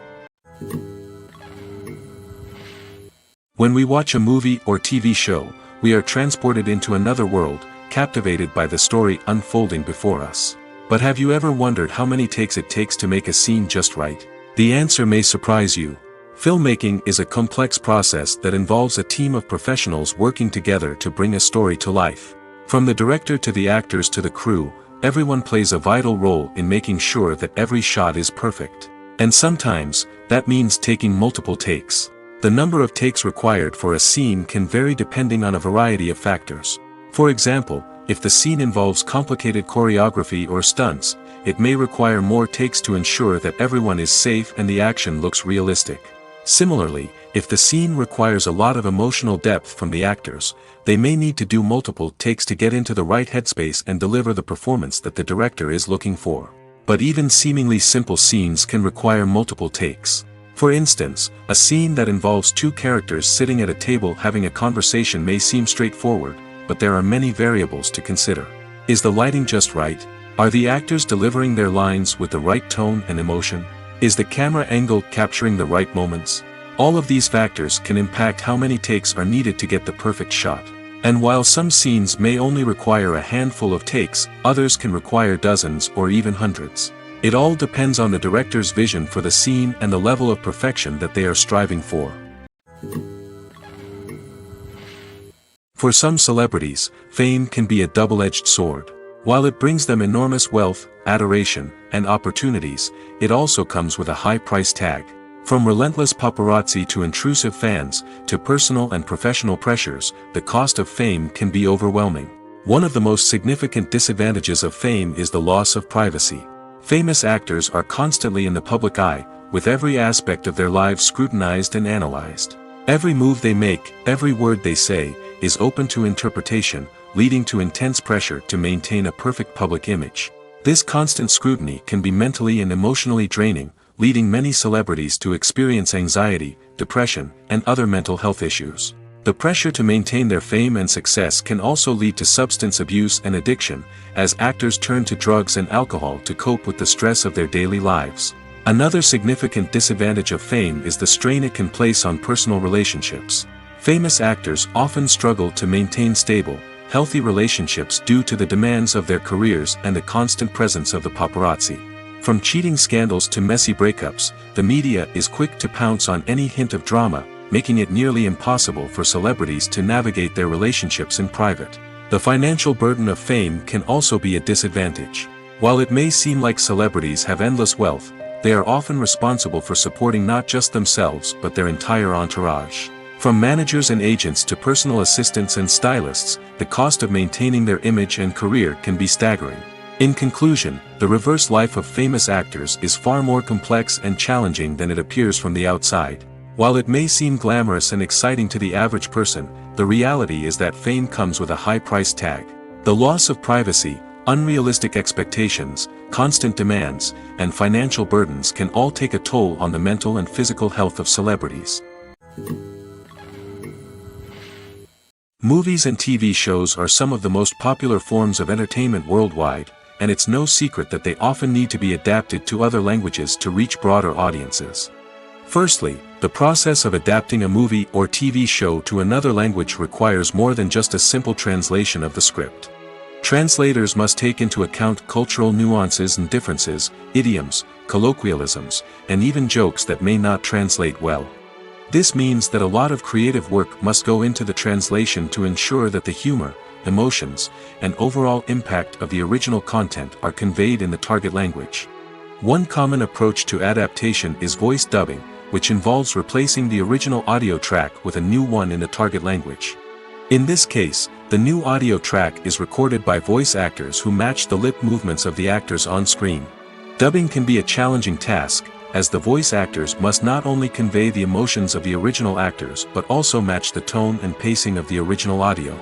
When we watch a movie or TV show, we are transported into another world, captivated by the story unfolding before us. But have you ever wondered how many takes it takes to make a scene just right? The answer may surprise you. Filmmaking is a complex process that involves a team of professionals working together to bring a story to life. From the director to the actors to the crew, everyone plays a vital role in making sure that every shot is perfect. And sometimes, that means taking multiple takes. The number of takes required for a scene can vary depending on a variety of factors. For example, if the scene involves complicated choreography or stunts, it may require more takes to ensure that everyone is safe and the action looks realistic. Similarly, if the scene requires a lot of emotional depth from the actors, they may need to do multiple takes to get into the right headspace and deliver the performance that the director is looking for. But even seemingly simple scenes can require multiple takes. For instance, a scene that involves two characters sitting at a table having a conversation may seem straightforward, but there are many variables to consider. Is the lighting just right? Are the actors delivering their lines with the right tone and emotion? Is the camera angle capturing the right moments? All of these factors can impact how many takes are needed to get the perfect shot. And while some scenes may only require a handful of takes, others can require dozens or even hundreds. It all depends on the director's vision for the scene and the level of perfection that they are striving for. For some celebrities, fame can be a double-edged sword. While it brings them enormous wealth, adoration, and opportunities, it also comes with a high price tag. From relentless paparazzi to intrusive fans, to personal and professional pressures, the cost of fame can be overwhelming. One of the most significant disadvantages of fame is the loss of privacy. Famous actors are constantly in the public eye, with every aspect of their lives scrutinized and analyzed. Every move they make, every word they say, is open to interpretation, leading to intense pressure to maintain a perfect public image. This constant scrutiny can be mentally and emotionally draining, leading many celebrities to experience anxiety, depression, and other mental health issues. The pressure to maintain their fame and success can also lead to substance abuse and addiction, as actors turn to drugs and alcohol to cope with the stress of their daily lives. Another significant disadvantage of fame is the strain it can place on personal relationships. Famous actors often struggle to maintain stable, healthy relationships due to the demands of their careers and the constant presence of the paparazzi. From cheating scandals to messy breakups, the media is quick to pounce on any hint of drama, making it nearly impossible for celebrities to navigate their relationships in private. The financial burden of fame can also be a disadvantage. While it may seem like celebrities have endless wealth, they are often responsible for supporting not just themselves but their entire entourage. From managers and agents to personal assistants and stylists, the cost of maintaining their image and career can be staggering. In conclusion, the reverse life of famous actors is far more complex and challenging than it appears from the outside. While it may seem glamorous and exciting to the average person, the reality is that fame comes with a high price tag. The loss of privacy, unrealistic expectations, constant demands, and financial burdens can all take a toll on the mental and physical health of celebrities. Movies and TV shows are some of the most popular forms of entertainment worldwide, and it's no secret that they often need to be adapted to other languages to reach broader audiences. Firstly, the process of adapting a movie or TV show to another language requires more than just a simple translation of the script. Translators must take into account cultural nuances and differences, idioms, colloquialisms, and even jokes that may not translate well. This means that a lot of creative work must go into the translation to ensure that the humor, emotions, and overall impact of the original content are conveyed in the target language. One common approach to adaptation is voice dubbing, which involves replacing the original audio track with a new one in the target language. In this case, the new audio track is recorded by voice actors who match the lip movements of the actors on screen. Dubbing can be a challenging task, as the voice actors must not only convey the emotions of the original actors but also match the tone and pacing of the original audio.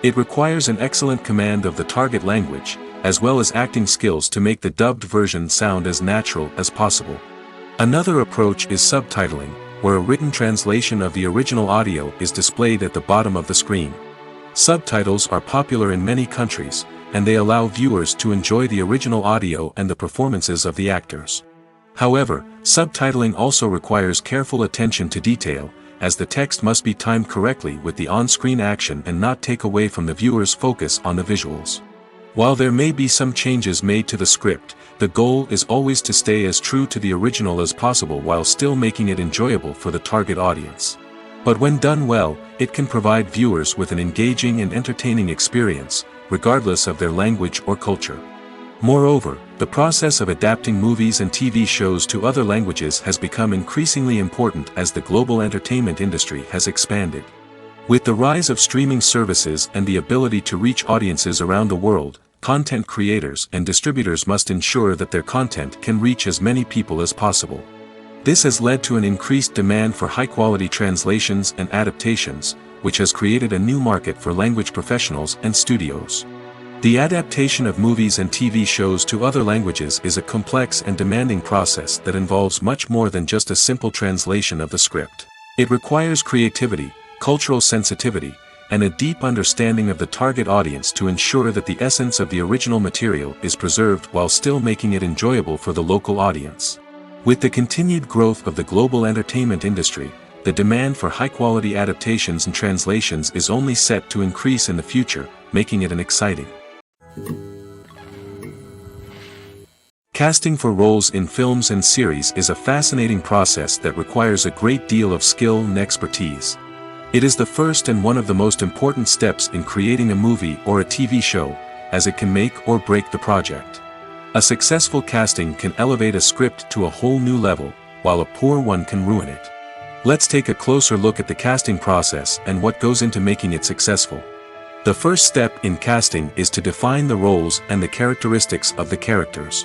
It requires an excellent command of the target language, as well as acting skills to make the dubbed version sound as natural as possible. Another approach is subtitling, where a written translation of the original audio is displayed at the bottom of the screen. Subtitles are popular in many countries, and they allow viewers to enjoy the original audio and the performances of the actors. However, subtitling also requires careful attention to detail, as the text must be timed correctly with the on-screen action and not take away from the viewer's focus on the visuals. While there may be some changes made to the script, the goal is always to stay as true to the original as possible while still making it enjoyable for the target audience. But when done well, it can provide viewers with an engaging and entertaining experience, regardless of their language or culture. Moreover, the process of adapting movies and TV shows to other languages has become increasingly important as the global entertainment industry has expanded. With the rise of streaming services and the ability to reach audiences around the world, content creators and distributors must ensure that their content can reach as many people as possible. This has led to an increased demand for high-quality translations and adaptations, which has created a new market for language professionals and studios. The adaptation of movies and TV shows to other languages is a complex and demanding process that involves much more than just a simple translation of the script. It requires creativity, cultural sensitivity, and a deep understanding of the target audience to ensure that the essence of the original material is preserved while still making it enjoyable for the local audience. With the continued growth of the global entertainment industry, the demand for high-quality adaptations and translations is only set to increase in the future, making it an exciting. Casting for roles in films and series is a fascinating process that requires a great deal of skill and expertise. It is the first and one of the most important steps in creating a movie or a TV show, as it can make or break the project. A successful casting can elevate a script to a whole new level, while a poor one can ruin it. Let's take a closer look at the casting process and what goes into making it successful. The first step in casting is to define the roles and the characteristics of the characters.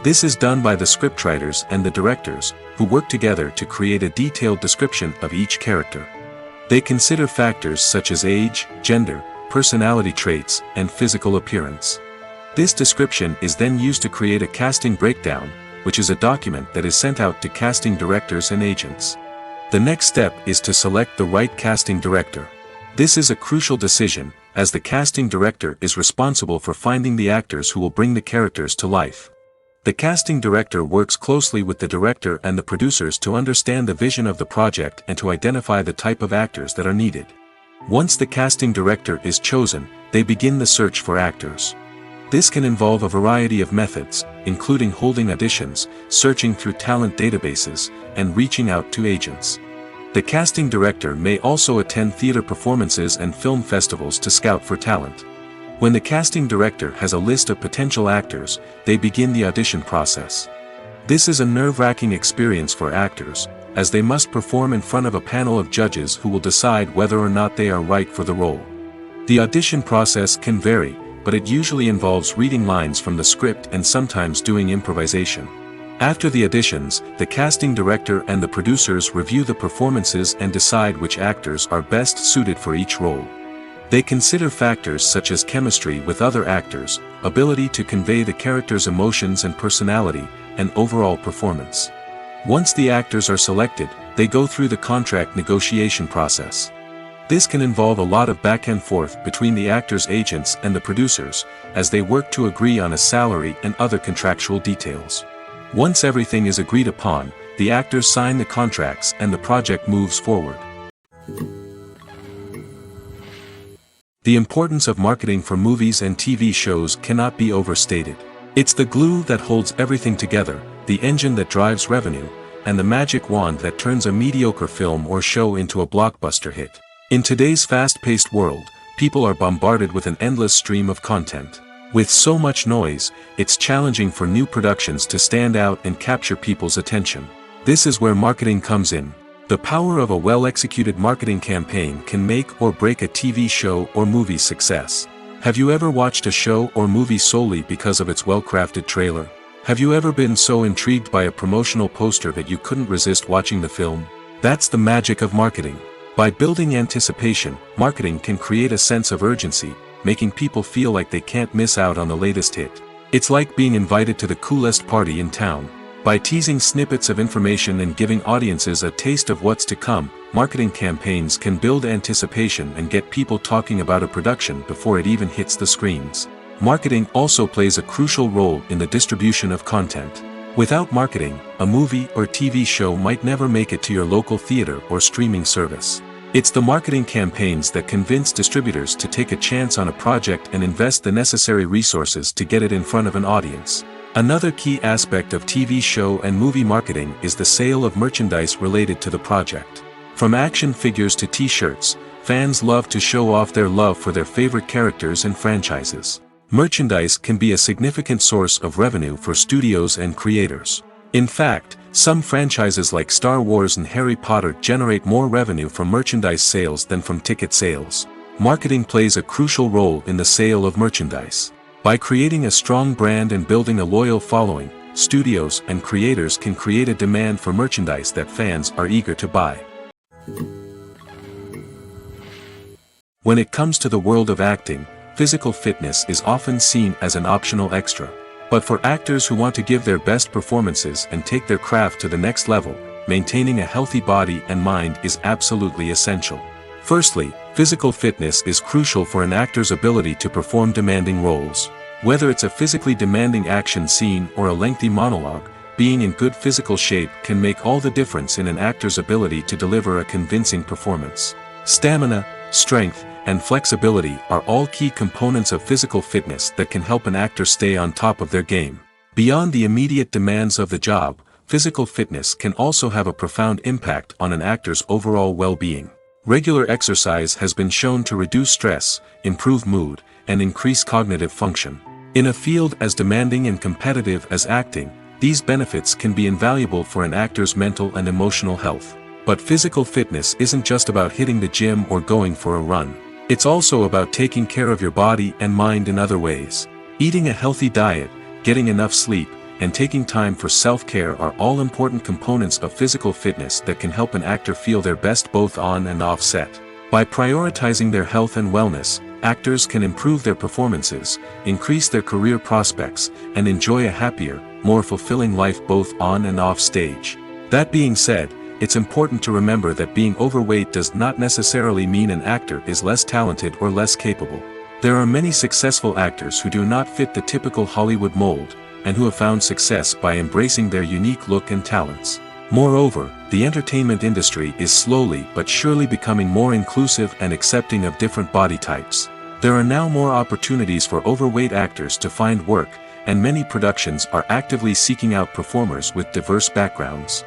This is done by the scriptwriters and the directors, who work together to create a detailed description of each character. They consider factors such as age, gender, personality traits, and physical appearance. This description is then used to create a casting breakdown, which is a document that is sent out to casting directors and agents. The next step is to select the right casting director. This is a crucial decision, as the casting director is responsible for finding the actors who will bring the characters to life. The casting director works closely with the director and the producers to understand the vision of the project and to identify the type of actors that are needed. Once the casting director is chosen, they begin the search for actors. This can involve a variety of methods, including holding auditions, searching through talent databases, and reaching out to agents. The casting director may also attend theater performances and film festivals to scout for talent. When the casting director has a list of potential actors, they begin the audition process. This is a nerve-wracking experience for actors, as they must perform in front of a panel of judges who will decide whether or not they are right for the role. The audition process can vary, but it usually involves reading lines from the script and sometimes doing improvisation. After the auditions, the casting director and the producers review the performances and decide which actors are best suited for each role. They consider factors such as chemistry with other actors, ability to convey the character's emotions and personality, and overall performance. Once the actors are selected, they go through the contract negotiation process. This can involve a lot of back and forth between the actors' agents and the producers, as they work to agree on a salary and other contractual details. Once everything is agreed upon, the actors sign the contracts and the project moves forward. The importance of marketing for movies and TV shows cannot be overstated. It's the glue that holds everything together, the engine that drives revenue, and the magic wand that turns a mediocre film or show into a blockbuster hit. In today's fast-paced world, people are bombarded with an endless stream of content. With so much noise, it's challenging for new productions to stand out and capture people's attention. This is where marketing comes in. The power of a well-executed marketing campaign can make or break a TV show or movie's success. Have you ever watched a show or movie solely because of its well-crafted trailer? Have you ever been so intrigued by a promotional poster that you couldn't resist watching the film? That's the magic of marketing. By building anticipation, marketing can create a sense of urgency, making people feel like they can't miss out on the latest hit. It's like being invited to the coolest party in town. By teasing snippets of information and giving audiences a taste of what's to come, marketing campaigns can build anticipation and get people talking about a production before it even hits the screens. Marketing also plays a crucial role in the distribution of content. Without marketing, a movie or TV show might never make it to your local theater or streaming service. It's the marketing campaigns that convince distributors to take a chance on a project and invest the necessary resources to get it in front of an audience. Another key aspect of TV show and movie marketing is the sale of merchandise related to the project. From action figures to t-shirts, fans love to show off their love for their favorite characters and franchises. Merchandise can be a significant source of revenue for studios and creators. In fact, some franchises like Star Wars and Harry Potter generate more revenue from merchandise sales than from ticket sales. Marketing plays a crucial role in the sale of merchandise. By creating a strong brand and building a loyal following, studios and creators can create a demand for merchandise that fans are eager to buy. When it comes to the world of acting, physical fitness is often seen as an optional extra. But for actors who want to give their best performances and take their craft to the next level, maintaining a healthy body and mind is absolutely essential. Firstly, physical fitness is crucial for an actor's ability to perform demanding roles. Whether it's a physically demanding action scene or a lengthy monologue, being in good physical shape can make all the difference in an actor's ability to deliver a convincing performance. Stamina, strength, and flexibility are all key components of physical fitness that can help an actor stay on top of their game. Beyond the immediate demands of the job, physical fitness can also have a profound impact on an actor's overall well-being. Regular exercise has been shown to reduce stress, improve mood, and increase cognitive function. In a field as demanding and competitive as acting, these benefits can be invaluable for an actor's mental and emotional health. But physical fitness isn't just about hitting the gym or going for a run. It's also about taking care of your body and mind in other ways. Eating a healthy diet, getting enough sleep, and taking time for self-care are all important components of physical fitness that can help an actor feel their best both on and off set. By prioritizing their health and wellness, actors can improve their performances, increase their career prospects, and enjoy a happier, more fulfilling life both on and off stage. That being said, it's important to remember that being overweight does not necessarily mean an actor is less talented or less capable. There are many successful actors who do not fit the typical Hollywood mold, and who have found success by embracing their unique look and talents. Moreover, the entertainment industry is slowly but surely becoming more inclusive and accepting of different body types. There are now more opportunities for overweight actors to find work, and many productions are actively seeking out performers with diverse backgrounds.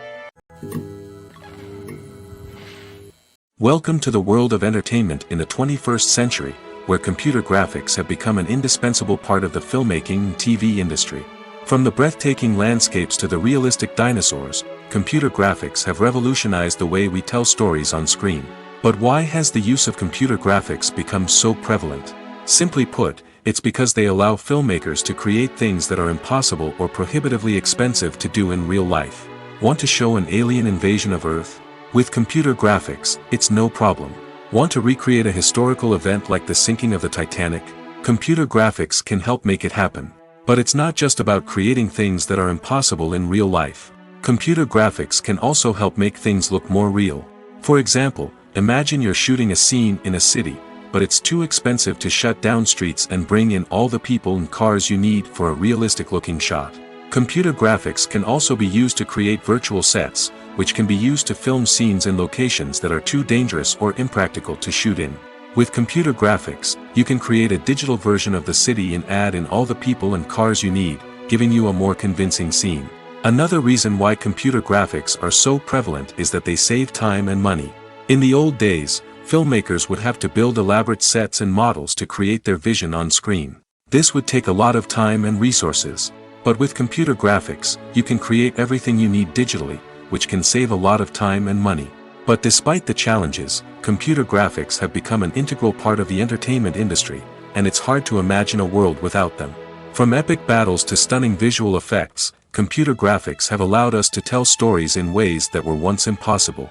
Welcome to the world of entertainment in the 21st century, where computer graphics have become an indispensable part of the filmmaking and TV industry. From the breathtaking landscapes to the realistic dinosaurs, computer graphics have revolutionized the way we tell stories on screen. But why has the use of computer graphics become so prevalent? Simply put, it's because they allow filmmakers to create things that are impossible or prohibitively expensive to do in real life. Want to show an alien invasion of Earth? With computer graphics, it's no problem. Want to recreate a historical event like the sinking of the Titanic? Computer graphics can help make it happen. But it's not just about creating things that are impossible in real life. Computer graphics can also help make things look more real. For example, imagine you're shooting a scene in a city, but it's too expensive to shut down streets and bring in all the people and cars you need for a realistic-looking shot. Computer graphics can also be used to create virtual sets, which can be used to film scenes in locations that are too dangerous or impractical to shoot in. With computer graphics, you can create a digital version of the city and add in all the people and cars you need, giving you a more convincing scene. Another reason why computer graphics are so prevalent is that they save time and money. In the old days, filmmakers would have to build elaborate sets and models to create their vision on screen. This would take a lot of time and resources. But with computer graphics, you can create everything you need digitally, which can save a lot of time and money. But despite the challenges, computer graphics have become an integral part of the entertainment industry, and it's hard to imagine a world without them. From epic battles to stunning visual effects, computer graphics have allowed us to tell stories in ways that were once impossible.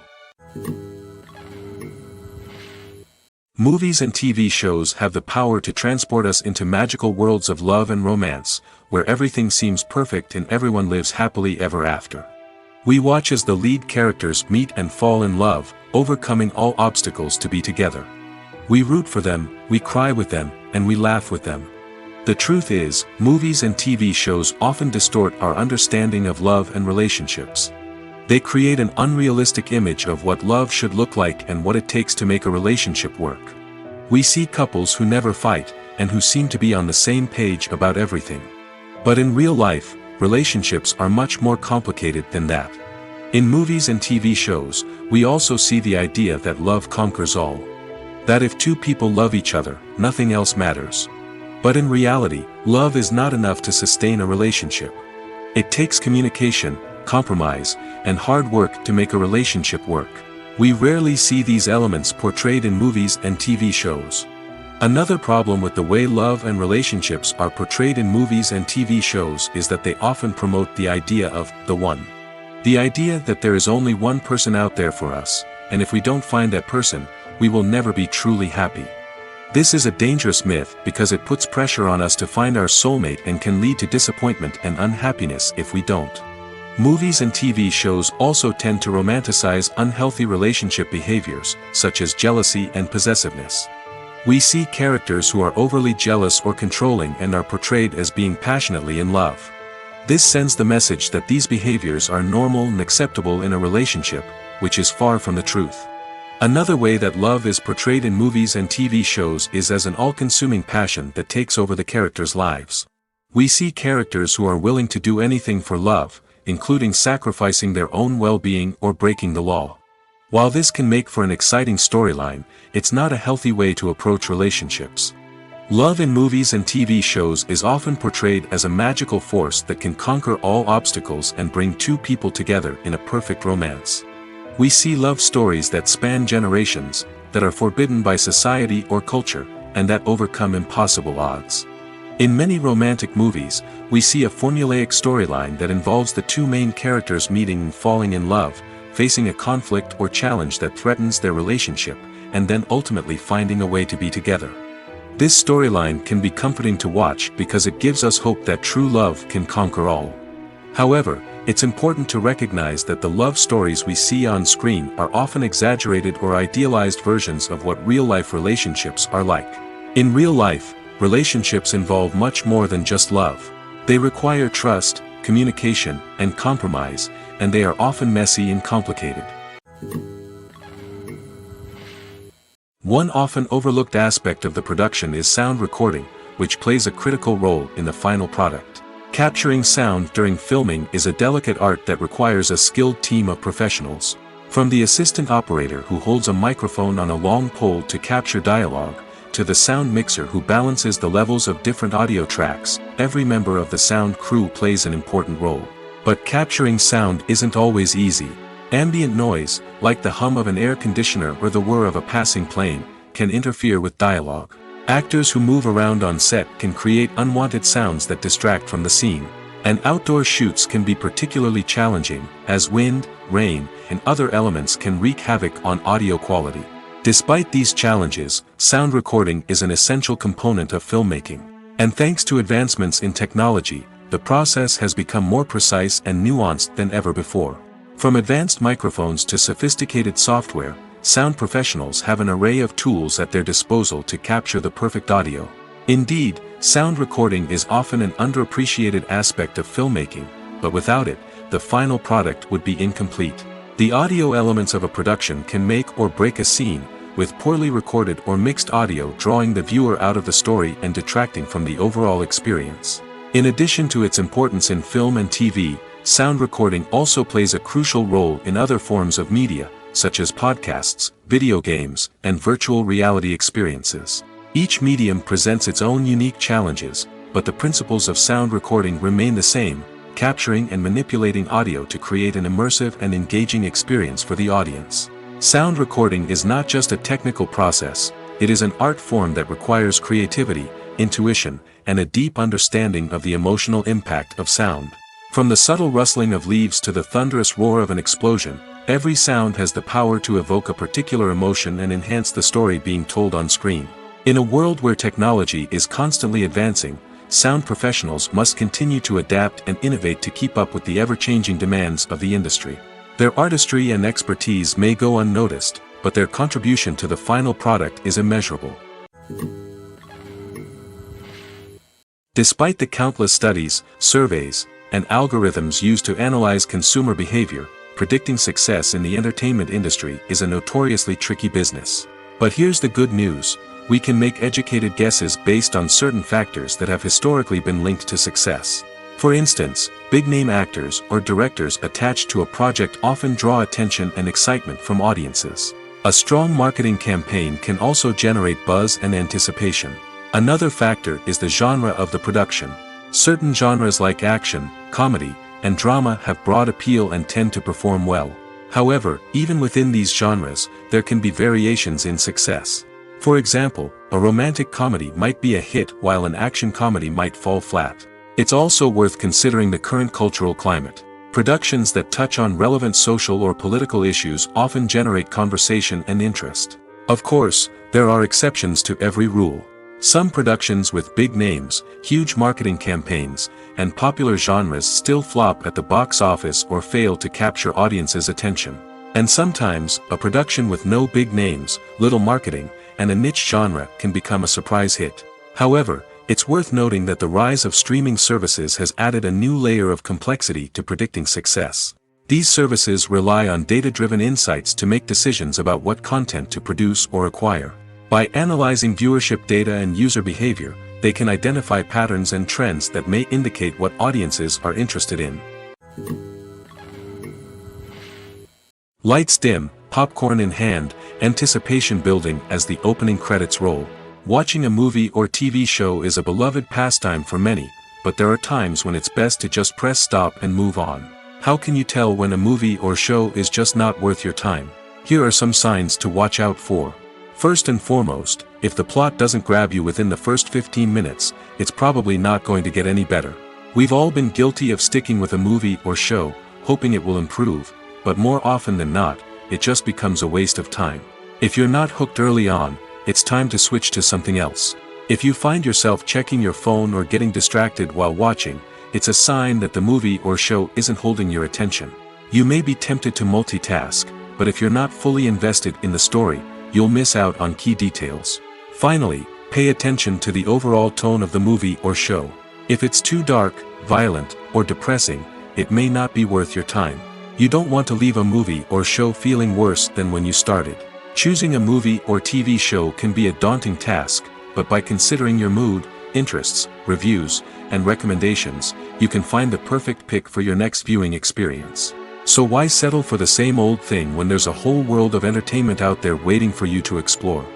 Movies and TV shows have the power to transport us into magical worlds of love and romance, where everything seems perfect and everyone lives happily ever after. We watch as the lead characters meet and fall in love, overcoming all obstacles to be together. We root for them, we cry with them, and we laugh with them. The truth is, movies and TV shows often distort our understanding of love and relationships. They create an unrealistic image of what love should look like and what it takes to make a relationship work. We see couples who never fight, and who seem to be on the same page about everything. But in real life, relationships are much more complicated than that. In movies and TV shows, we also see the idea that love conquers all. That if two people love each other, nothing else matters. But in reality, love is not enough to sustain a relationship. It takes communication, compromise, and hard work to make a relationship work. We rarely see these elements portrayed in movies and TV shows. Another problem with the way love and relationships are portrayed in movies and TV shows is that they often promote the idea of the one. The idea that there is only one person out there for us, and if we don't find that person, we will never be truly happy. This is a dangerous myth because it puts pressure on us to find our soulmate and can lead to disappointment and unhappiness if we don't. Movies and TV shows also tend to romanticize unhealthy relationship behaviors, such as jealousy and possessiveness. We see characters who are overly jealous or controlling and are portrayed as being passionately in love. This sends the message that these behaviors are normal and acceptable in a relationship, which is far from the truth. Another way that love is portrayed in movies and TV shows is as an all-consuming passion that takes over the characters' lives. We see characters who are willing to do anything for love, including sacrificing their own well-being or breaking the law. While this can make for an exciting storyline, it's not a healthy way to approach relationships. Love in movies and TV shows is often portrayed as a magical force that can conquer all obstacles and bring two people together in a perfect romance. We see love stories that span generations, that are forbidden by society or culture, and that overcome impossible odds. In many romantic movies, we see a formulaic storyline that involves the two main characters meeting and falling in love, facing a conflict or challenge that threatens their relationship, and then ultimately finding a way to be together. This storyline can be comforting to watch because it gives us hope that true love can conquer all. However, it's important to recognize that the love stories we see on screen are often exaggerated or idealized versions of what real-life relationships are like. In real life, relationships involve much more than just love. They require trust, communication, and compromise, and they are often messy and complicated. One often overlooked aspect of the production is sound recording, which plays a critical role in the final product. Capturing sound during filming is a delicate art that requires a skilled team of professionals. From the assistant operator who holds a microphone on a long pole to capture dialogue, to the sound mixer who balances the levels of different audio tracks, every member of the sound crew plays an important role. But capturing sound isn't always easy. Ambient noise, like the hum of an air conditioner or the whir of a passing plane, can interfere with dialogue. Actors who move around on set can create unwanted sounds that distract from the scene. And outdoor shoots can be particularly challenging, as wind, rain, and other elements can wreak havoc on audio quality. Despite these challenges, sound recording is an essential component of filmmaking. And thanks to advancements in technology, the process has become more precise and nuanced than ever before. From advanced microphones to sophisticated software, sound professionals have an array of tools at their disposal to capture the perfect audio. Indeed, sound recording is often an underappreciated aspect of filmmaking, but without it, the final product would be incomplete. The audio elements of a production can make or break a scene, with poorly recorded or mixed audio drawing the viewer out of the story and detracting from the overall experience. In addition to its importance in film and TV, sound recording also plays a crucial role in other forms of media, such as podcasts, video games, and virtual reality experiences. Each medium presents its own unique challenges, but the principles of sound recording remain the same, capturing and manipulating audio to create an immersive and engaging experience for the audience. Sound recording is not just a technical process, it is an art form that requires creativity, intuition, and a deep understanding of the emotional impact of sound. From the subtle rustling of leaves to the thunderous roar of an explosion, every sound has the power to evoke a particular emotion and enhance the story being told on screen. In a world where technology is constantly advancing, sound professionals must continue to adapt and innovate to keep up with the ever-changing demands of the industry. Their artistry and expertise may go unnoticed, but their contribution to the final product is immeasurable. Despite the countless studies, surveys, and algorithms used to analyze consumer behavior, predicting success in the entertainment industry is a notoriously tricky business. But here's the good news: we can make educated guesses based on certain factors that have historically been linked to success. For instance, big-name actors or directors attached to a project often draw attention and excitement from audiences. A strong marketing campaign can also generate buzz and anticipation. Another factor is the genre of the production. Certain genres like action, comedy, and drama have broad appeal and tend to perform well. However, even within these genres, there can be variations in success. For example, a romantic comedy might be a hit while an action comedy might fall flat. It's also worth considering the current cultural climate. Productions that touch on relevant social or political issues often generate conversation and interest. Of course, there are exceptions to every rule. Some productions with big names, huge marketing campaigns, and popular genres still flop at the box office or fail to capture audiences' attention. And sometimes, a production with no big names, little marketing, and a niche genre can become a surprise hit. However, it's worth noting that the rise of streaming services has added a new layer of complexity to predicting success. These services rely on data-driven insights to make decisions about what content to produce or acquire. By analyzing viewership data and user behavior, they can identify patterns and trends that may indicate what audiences are interested in. Lights dim, popcorn in hand, anticipation building as the opening credits roll. Watching a movie or TV show is a beloved pastime for many, but there are times when it's best to just press stop and move on. How can you tell when a movie or show is just not worth your time? Here are some signs to watch out for. First and foremost, if the plot doesn't grab you within the first 15 minutes, it's probably not going to get any better. We've all been guilty of sticking with a movie or show, hoping it will improve, but more often than not, it just becomes a waste of time. If you're not hooked early on, it's time to switch to something else. If you find yourself checking your phone or getting distracted while watching, it's a sign that the movie or show isn't holding your attention. You may be tempted to multitask, but if you're not fully invested in the story, you'll miss out on key details. Finally, pay attention to the overall tone of the movie or show. If it's too dark, violent, or depressing, it may not be worth your time. You don't want to leave a movie or show feeling worse than when you started. Choosing a movie or TV show can be a daunting task, but by considering your mood, interests, reviews, and recommendations, you can find the perfect pick for your next viewing experience. So why settle for the same old thing when there's a whole world of entertainment out there waiting for you to explore?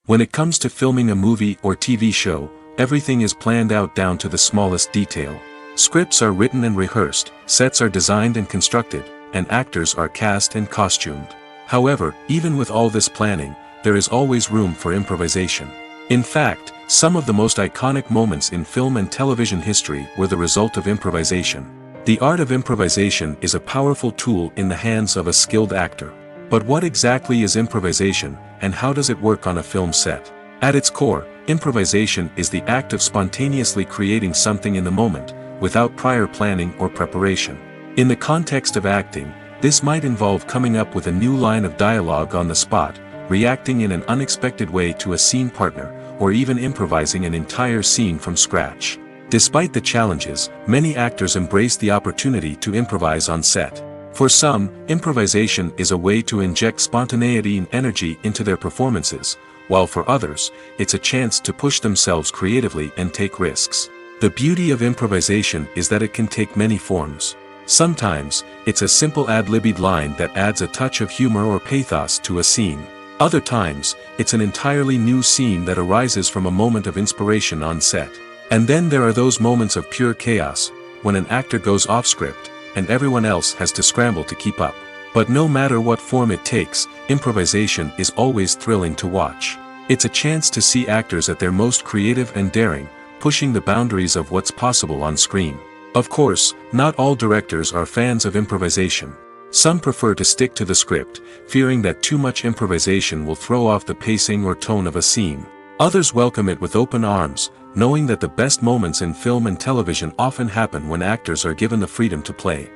When it comes to filming a movie or TV show, everything is planned out down to the smallest detail. Scripts are written and rehearsed, sets are designed and constructed, and actors are cast and costumed. However, even with all this planning, there is always room for improvisation. In fact, some of the most iconic moments in film and television history were the result of improvisation. The art of improvisation is a powerful tool in the hands of a skilled actor. But what exactly is improvisation, and how does it work on a film set? At its core, improvisation is the act of spontaneously creating something in the moment, without prior planning or preparation. In the context of acting, this might involve coming up with a new line of dialogue on the spot, reacting in an unexpected way to a scene partner, or even improvising an entire scene from scratch. Despite the challenges, many actors embrace the opportunity to improvise on set. For some, improvisation is a way to inject spontaneity and energy into their performances, while for others, it's a chance to push themselves creatively and take risks. The beauty of improvisation is that it can take many forms. Sometimes, it's a simple ad-libbed line that adds a touch of humor or pathos to a scene. Other times, it's an entirely new scene that arises from a moment of inspiration on set. And then there are those moments of pure chaos, when an actor goes off script, and everyone else has to scramble to keep up. But no matter what form it takes, improvisation is always thrilling to watch. It's a chance to see actors at their most creative and daring, pushing the boundaries of what's possible on screen. Of course, not all directors are fans of improvisation. Some prefer to stick to the script, fearing that too much improvisation will throw off the pacing or tone of a scene. Others welcome it with open arms, knowing that the best moments in film and television often happen when actors are given the freedom to play.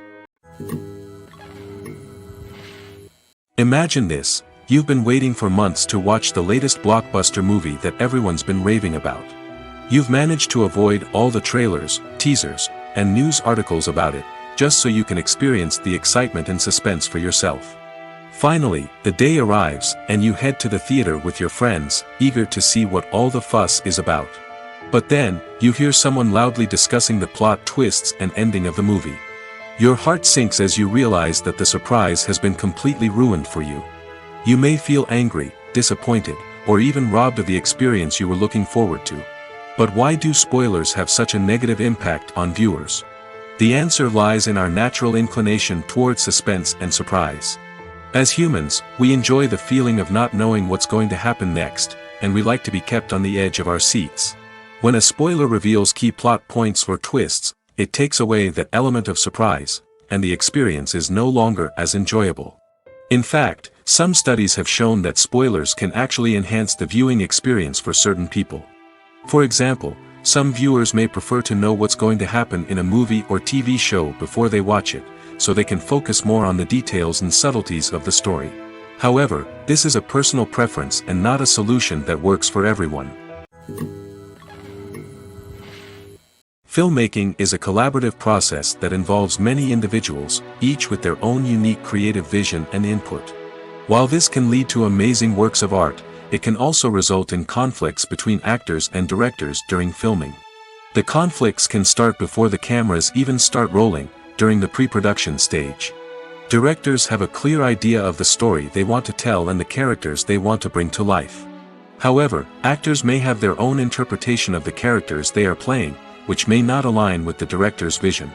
Imagine this: You've been waiting for months to watch the latest blockbuster movie that everyone's been raving about. You've managed to avoid all the trailers, teasers, and news articles about it, just so you can experience the excitement and suspense for yourself. Finally, the day arrives, and you head to the theater with your friends, eager to see what all the fuss is about. But then, you hear someone loudly discussing the plot twists and ending of the movie. Your heart sinks as you realize that the surprise has been completely ruined for you. You may feel angry, disappointed, or even robbed of the experience you were looking forward to. But why do spoilers have such a negative impact on viewers? The answer lies in our natural inclination towards suspense and surprise. As humans, we enjoy the feeling of not knowing what's going to happen next, and we like to be kept on the edge of our seats. When a spoiler reveals key plot points or twists, it takes away that element of surprise, and the experience is no longer as enjoyable. In fact, some studies have shown that spoilers can actually enhance the viewing experience for certain people. For example, some viewers may prefer to know what's going to happen in a movie or TV show before they watch it, so they can focus more on the details and subtleties of the story. However, this is a personal preference and not a solution that works for everyone. Filmmaking is a collaborative process that involves many individuals, each with their own unique creative vision and input. While this can lead to amazing works of art, it can also result in conflicts between actors and directors during filming. The conflicts can start before the cameras even start rolling, during the pre-production stage. Directors have a clear idea of the story they want to tell and the characters they want to bring to life. However, actors may have their own interpretation of the characters they are playing, which may not align with the director's vision.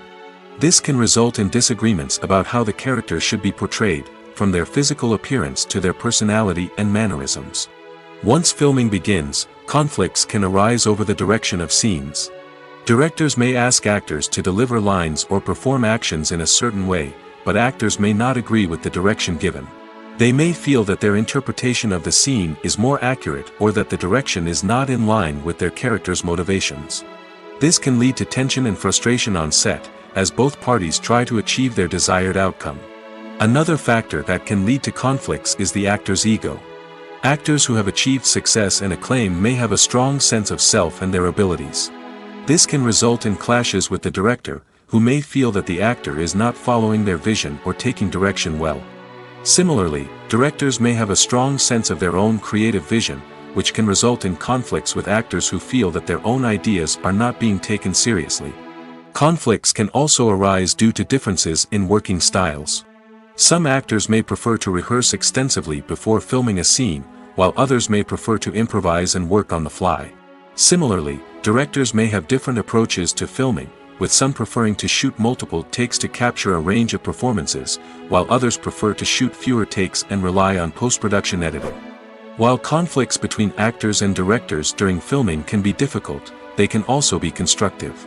This can result in disagreements about how the characters should be portrayed, from their physical appearance to their personality and mannerisms. Once filming begins, conflicts can arise over the direction of scenes. Directors may ask actors to deliver lines or perform actions in a certain way, but actors may not agree with the direction given. They may feel that their interpretation of the scene is more accurate or that the direction is not in line with their character's motivations. This can lead to tension and frustration on set, as both parties try to achieve their desired outcome. Another factor that can lead to conflicts is the actor's ego. Actors who have achieved success and acclaim may have a strong sense of self and their abilities. This can result in clashes with the director, who may feel that the actor is not following their vision or taking direction well. Similarly, directors may have a strong sense of their own creative vision, which can result in conflicts with actors who feel that their own ideas are not being taken seriously. Conflicts can also arise due to differences in working styles. Some actors may prefer to rehearse extensively before filming a scene, while others may prefer to improvise and work on the fly. Similarly, directors may have different approaches to filming, with some preferring to shoot multiple takes to capture a range of performances, while others prefer to shoot fewer takes and rely on post-production editing. While conflicts between actors and directors during filming can be difficult, they can also be constructive.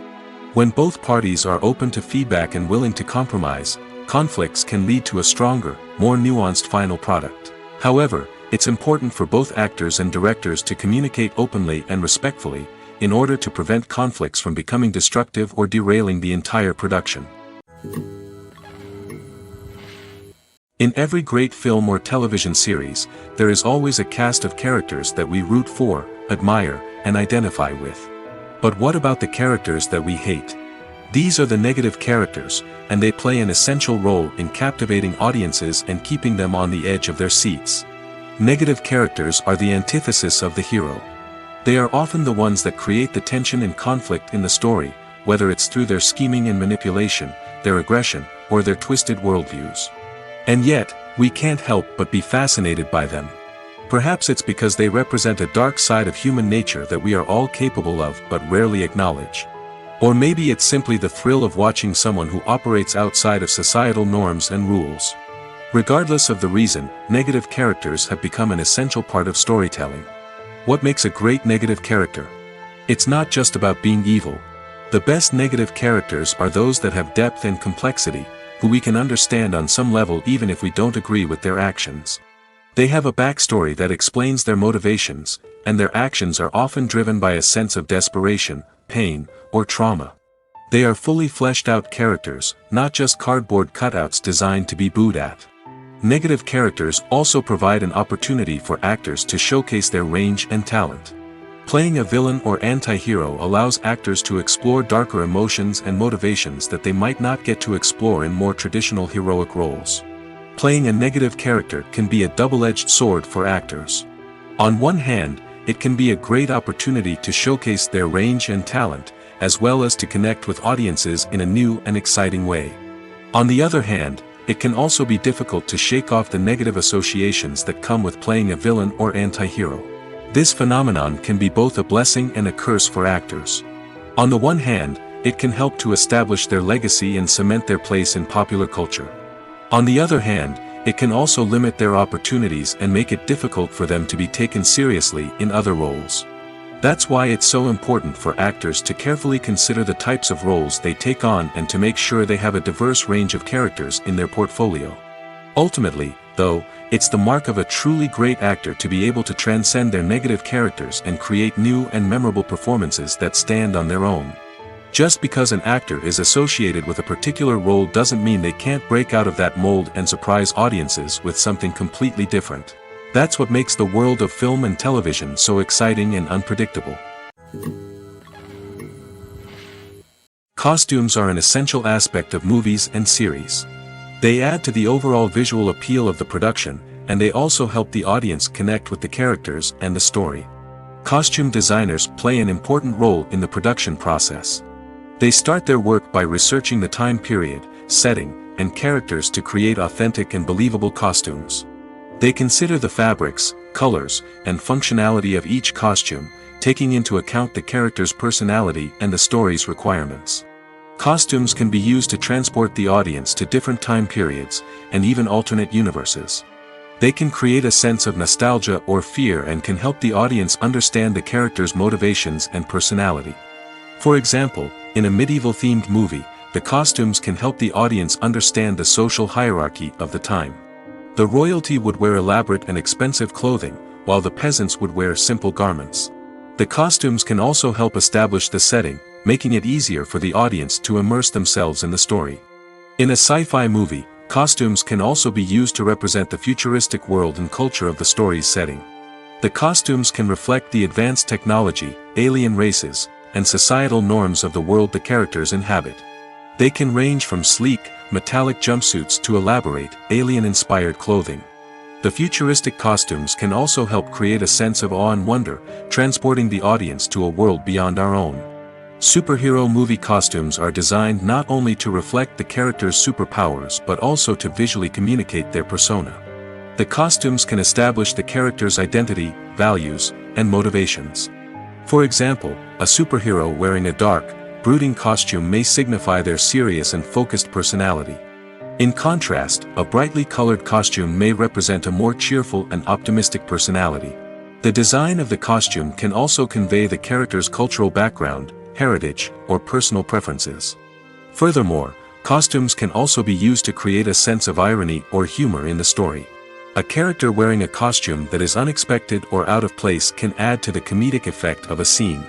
When both parties are open to feedback and willing to compromise, conflicts can lead to a stronger, more nuanced final product. However, it's important for both actors and directors to communicate openly and respectfully, in order to prevent conflicts from becoming destructive or derailing the entire production. In every great film or television series, there is always a cast of characters that we root for, admire, and identify with. But what about the characters that we hate? These are the negative characters, and they play an essential role in captivating audiences and keeping them on the edge of their seats. Negative characters are the antithesis of the hero. They are often the ones that create the tension and conflict in the story, whether it's through their scheming and manipulation, their aggression, or their twisted worldviews. And yet, we can't help but be fascinated by them. Perhaps it's because they represent a dark side of human nature that we are all capable of but rarely acknowledge. Or maybe it's simply the thrill of watching someone who operates outside of societal norms and rules. Regardless of the reason, negative characters have become an essential part of storytelling. What makes a great negative character? It's not just about being evil. The best negative characters are those that have depth and complexity, who we can understand on some level even if we don't agree with their actions. They have a backstory that explains their motivations, and their actions are often driven by a sense of desperation, pain, or trauma. They are fully fleshed out characters, not just cardboard cutouts designed to be booed at. Negative characters also provide an opportunity for actors to showcase their range and talent. Playing a villain or anti-hero allows actors to explore darker emotions and motivations that they might not get to explore in more traditional heroic roles. Playing a negative character can be a double-edged sword for actors. On one hand, it can be a great opportunity to showcase their range and talent, as well as to connect with audiences in a new and exciting way. On the other hand, it can also be difficult to shake off the negative associations that come with playing a villain or anti-hero. This phenomenon can be both a blessing and a curse for actors. On the one hand, it can help to establish their legacy and cement their place in popular culture. On the other hand, it can also limit their opportunities and make it difficult for them to be taken seriously in other roles. That's why it's so important for actors to carefully consider the types of roles they take on and to make sure they have a diverse range of characters in their portfolio. Ultimately, though, it's the mark of a truly great actor to be able to transcend their negative characters and create new and memorable performances that stand on their own. Just because an actor is associated with a particular role doesn't mean they can't break out of that mold and surprise audiences with something completely different. That's what makes the world of film and television so exciting and unpredictable. Costumes are an essential aspect of movies and series. They add to the overall visual appeal of the production, and they also help the audience connect with the characters and the story. Costume designers play an important role in the production process. They start their work by researching the time period, setting, and characters to create authentic and believable costumes. They consider the fabrics, colors, and functionality of each costume, taking into account the character's personality and the story's requirements. Costumes can be used to transport the audience to different time periods, and even alternate universes. They can create a sense of nostalgia or fear and can help the audience understand the character's motivations and personality. For example, in a medieval-themed movie, the costumes can help the audience understand the social hierarchy of the time. The royalty would wear elaborate and expensive clothing, while the peasants would wear simple garments. The costumes can also help establish the setting, making it easier for the audience to immerse themselves in the story. In a sci-fi movie, costumes can also be used to represent the futuristic world and culture of the story's setting. The costumes can reflect the advanced technology, alien races, and societal norms of the world the characters inhabit. They can range from sleek, metallic jumpsuits to elaborate, alien-inspired clothing. The futuristic costumes can also help create a sense of awe and wonder, transporting the audience to a world beyond our own. Superhero movie costumes are designed not only to reflect the character's superpowers but also to visually communicate their persona. The costumes can establish the character's identity, values, and motivations. For example, a superhero wearing a dark, brooding costume may signify their serious and focused personality. In contrast, a brightly colored costume may represent a more cheerful and optimistic personality. The design of the costume can also convey the character's cultural background, heritage, or personal preferences. Furthermore, costumes can also be used to create a sense of irony or humor in the story. A character wearing a costume that is unexpected or out of place can add to the comedic effect of a scene.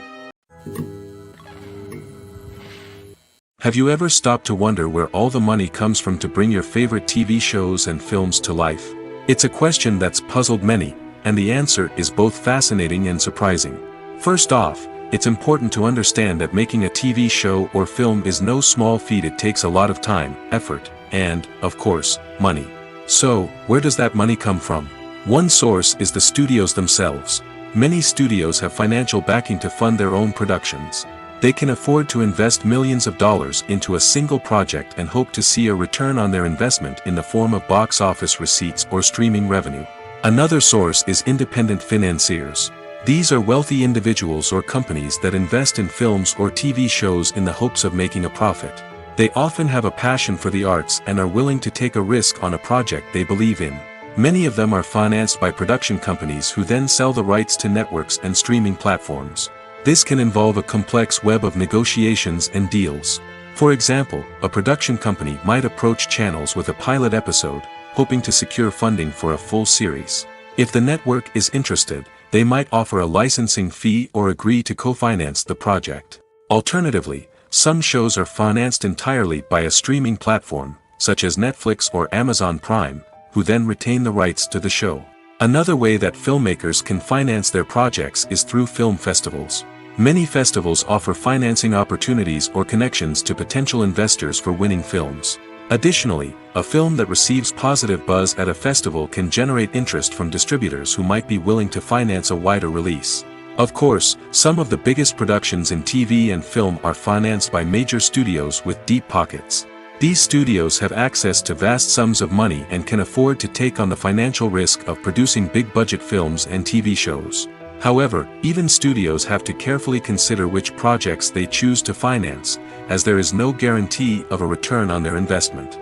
Have you ever stopped to wonder where all the money comes from to bring your favorite TV shows and films to life? It's a question that's puzzled many, and the answer is both fascinating and surprising. First off, it's important to understand that making a TV show or film is no small feat. It takes a lot of time, effort, and, of course, money. So, where does that money come from? One source is the studios themselves. Many studios have financial backing to fund their own productions. They can afford to invest millions of dollars into a single project and hope to see a return on their investment in the form of box office receipts or streaming revenue. Another source is independent financiers. These are wealthy individuals or companies that invest in films or TV shows in the hopes of making a profit. They often have a passion for the arts and are willing to take a risk on a project they believe in. Many of them are financed by production companies who then sell the rights to networks and streaming platforms. This can involve a complex web of negotiations and deals. For example, a production company might approach channels with a pilot episode, hoping to secure funding for a full series. If the network is interested, they might offer a licensing fee or agree to co-finance the project. Alternatively, some shows are financed entirely by a streaming platform, such as Netflix or Amazon Prime, who then retain the rights to the show. Another way that filmmakers can finance their projects is through film festivals. Many festivals offer financing opportunities or connections to potential investors for winning films. Additionally, a film that receives positive buzz at a festival can generate interest from distributors who might be willing to finance a wider release. Of course, some of the biggest productions in TV and film are financed by major studios with deep pockets. These studios have access to vast sums of money and can afford to take on the financial risk of producing big-budget films and TV shows. However, even studios have to carefully consider which projects they choose to finance, as there is no guarantee of a return on their investment.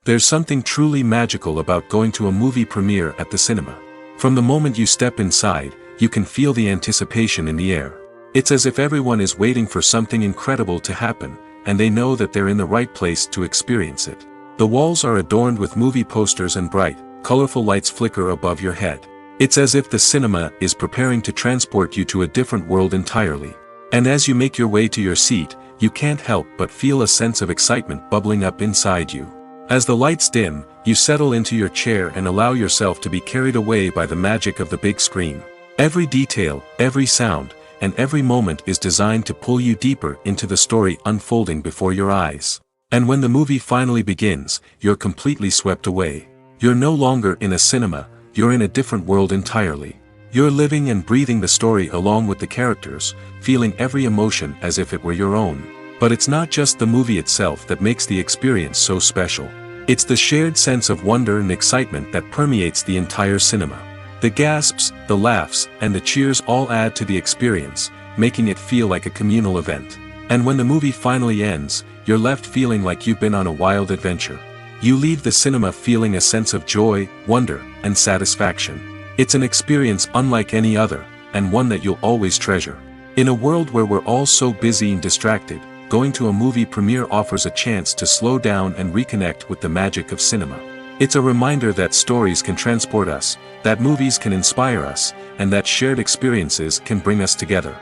There's something truly magical about going to a movie premiere at the cinema. From the moment you step inside, you can feel the anticipation in the air. It's as if everyone is waiting for something incredible to happen, and they know that they're in the right place to experience it. The walls are adorned with movie posters and bright, colorful lights flicker above your head. It's as if the cinema is preparing to transport you to a different world entirely. And as you make your way to your seat, you can't help but feel a sense of excitement bubbling up inside you. As the lights dim, you settle into your chair and allow yourself to be carried away by the magic of the big screen. Every detail, every sound, and every moment is designed to pull you deeper into the story unfolding before your eyes. And when the movie finally begins, you're completely swept away. You're no longer in a cinema, you're in a different world entirely. You're living and breathing the story along with the characters, feeling every emotion as if it were your own. But it's not just the movie itself that makes the experience so special. It's the shared sense of wonder and excitement that permeates the entire cinema. The gasps, the laughs, and the cheers all add to the experience, making it feel like a communal event. And when the movie finally ends, you're left feeling like you've been on a wild adventure. You leave the cinema feeling a sense of joy, wonder, and satisfaction. It's an experience unlike any other, and one that you'll always treasure. In a world where we're all so busy and distracted, going to a movie premiere offers a chance to slow down and reconnect with the magic of cinema. It's a reminder that stories can transport us, that movies can inspire us, and that shared experiences can bring us together.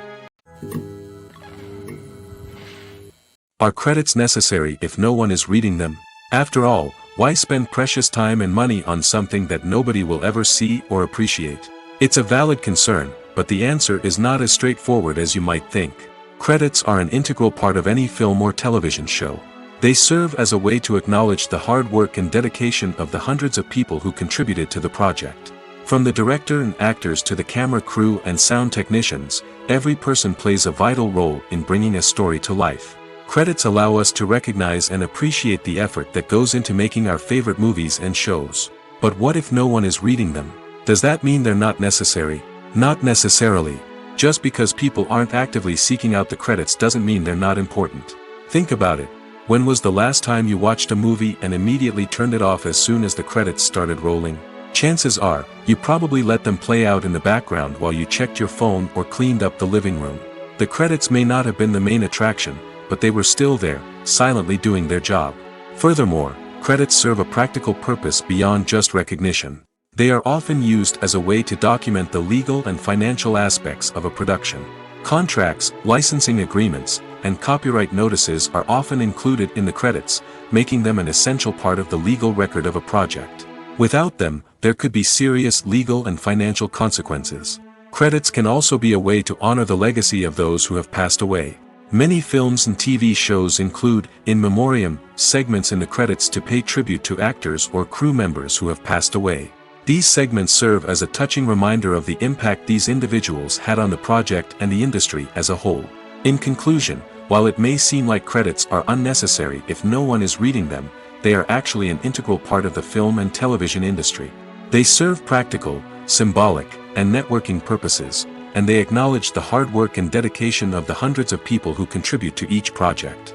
Are credits necessary if no one is reading them? After all, why spend precious time and money on something that nobody will ever see or appreciate? It's a valid concern, but the answer is not as straightforward as you might think. Credits are an integral part of any film or television show. They serve as a way to acknowledge the hard work and dedication of the hundreds of people who contributed to the project. From the director and actors to the camera crew and sound technicians, every person plays a vital role in bringing a story to life. Credits allow us to recognize and appreciate the effort that goes into making our favorite movies and shows. But what if no one is reading them? Does that mean they're not necessary? Not necessarily. Just because people aren't actively seeking out the credits doesn't mean they're not important. Think about it. When was the last time you watched a movie and immediately turned it off as soon as the credits started rolling? Chances are, you probably let them play out in the background while you checked your phone or cleaned up the living room. The credits may not have been the main attraction, but they were still there, silently doing their job. Furthermore, credits serve a practical purpose beyond just recognition. They are often used as a way to document the legal and financial aspects of a production. Contracts, licensing agreements, and copyright notices are often included in the credits, making them an essential part of the legal record of a project. Without them, there could be serious legal and financial consequences. Credits can also be a way to honor the legacy of those who have passed away. Many films and TV shows include, in memoriam, segments in the credits to pay tribute to actors or crew members who have passed away. These segments serve as a touching reminder of the impact these individuals had on the project and the industry as a whole. In conclusion, while it may seem like credits are unnecessary if no one is reading them, they are actually an integral part of the film and television industry. They serve practical, symbolic, and networking purposes, and they acknowledge the hard work and dedication of the hundreds of people who contribute to each project.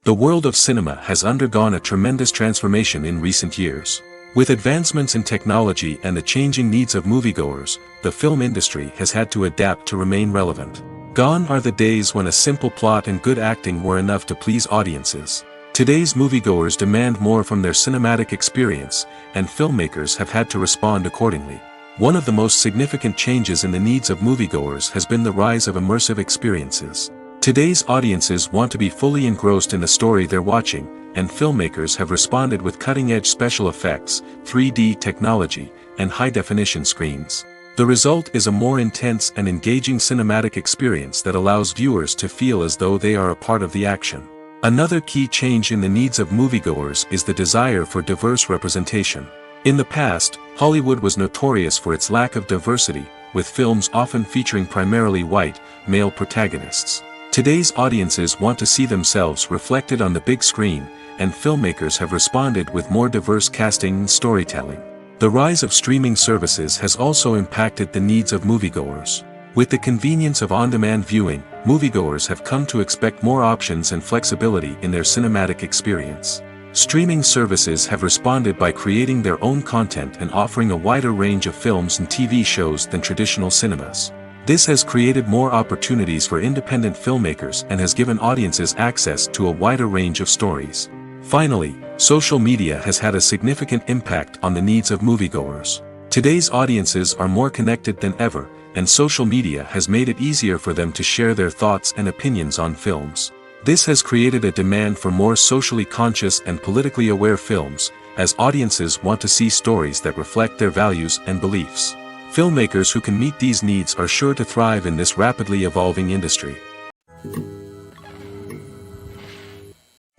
The world of cinema has undergone a tremendous transformation in recent years. With advancements in technology and the changing needs of moviegoers, the film industry has had to adapt to remain relevant. Gone are the days when a simple plot and good acting were enough to please audiences. Today's moviegoers demand more from their cinematic experience, and filmmakers have had to respond accordingly. One of the most significant changes in the needs of moviegoers has been the rise of immersive experiences. Today's audiences want to be fully engrossed in the story they're watching, and filmmakers have responded with cutting-edge special effects, 3D technology, and high-definition screens. The result is a more intense and engaging cinematic experience that allows viewers to feel as though they are a part of the action. Another key change in the needs of moviegoers is the desire for diverse representation. In the past, Hollywood was notorious for its lack of diversity, with films often featuring primarily white, male protagonists. Today's audiences want to see themselves reflected on the big screen, and filmmakers have responded with more diverse casting and storytelling. The rise of streaming services has also impacted the needs of moviegoers. With the convenience of on-demand viewing, moviegoers have come to expect more options and flexibility in their cinematic experience. Streaming services have responded by creating their own content and offering a wider range of films and TV shows than traditional cinemas. This has created more opportunities for independent filmmakers and has given audiences access to a wider range of stories. Finally, social media has had a significant impact on the needs of moviegoers. Today's audiences are more connected than ever, and social media has made it easier for them to share their thoughts and opinions on films. This has created a demand for more socially conscious and politically aware films, as audiences want to see stories that reflect their values and beliefs. Filmmakers who can meet these needs are sure to thrive in this rapidly evolving industry.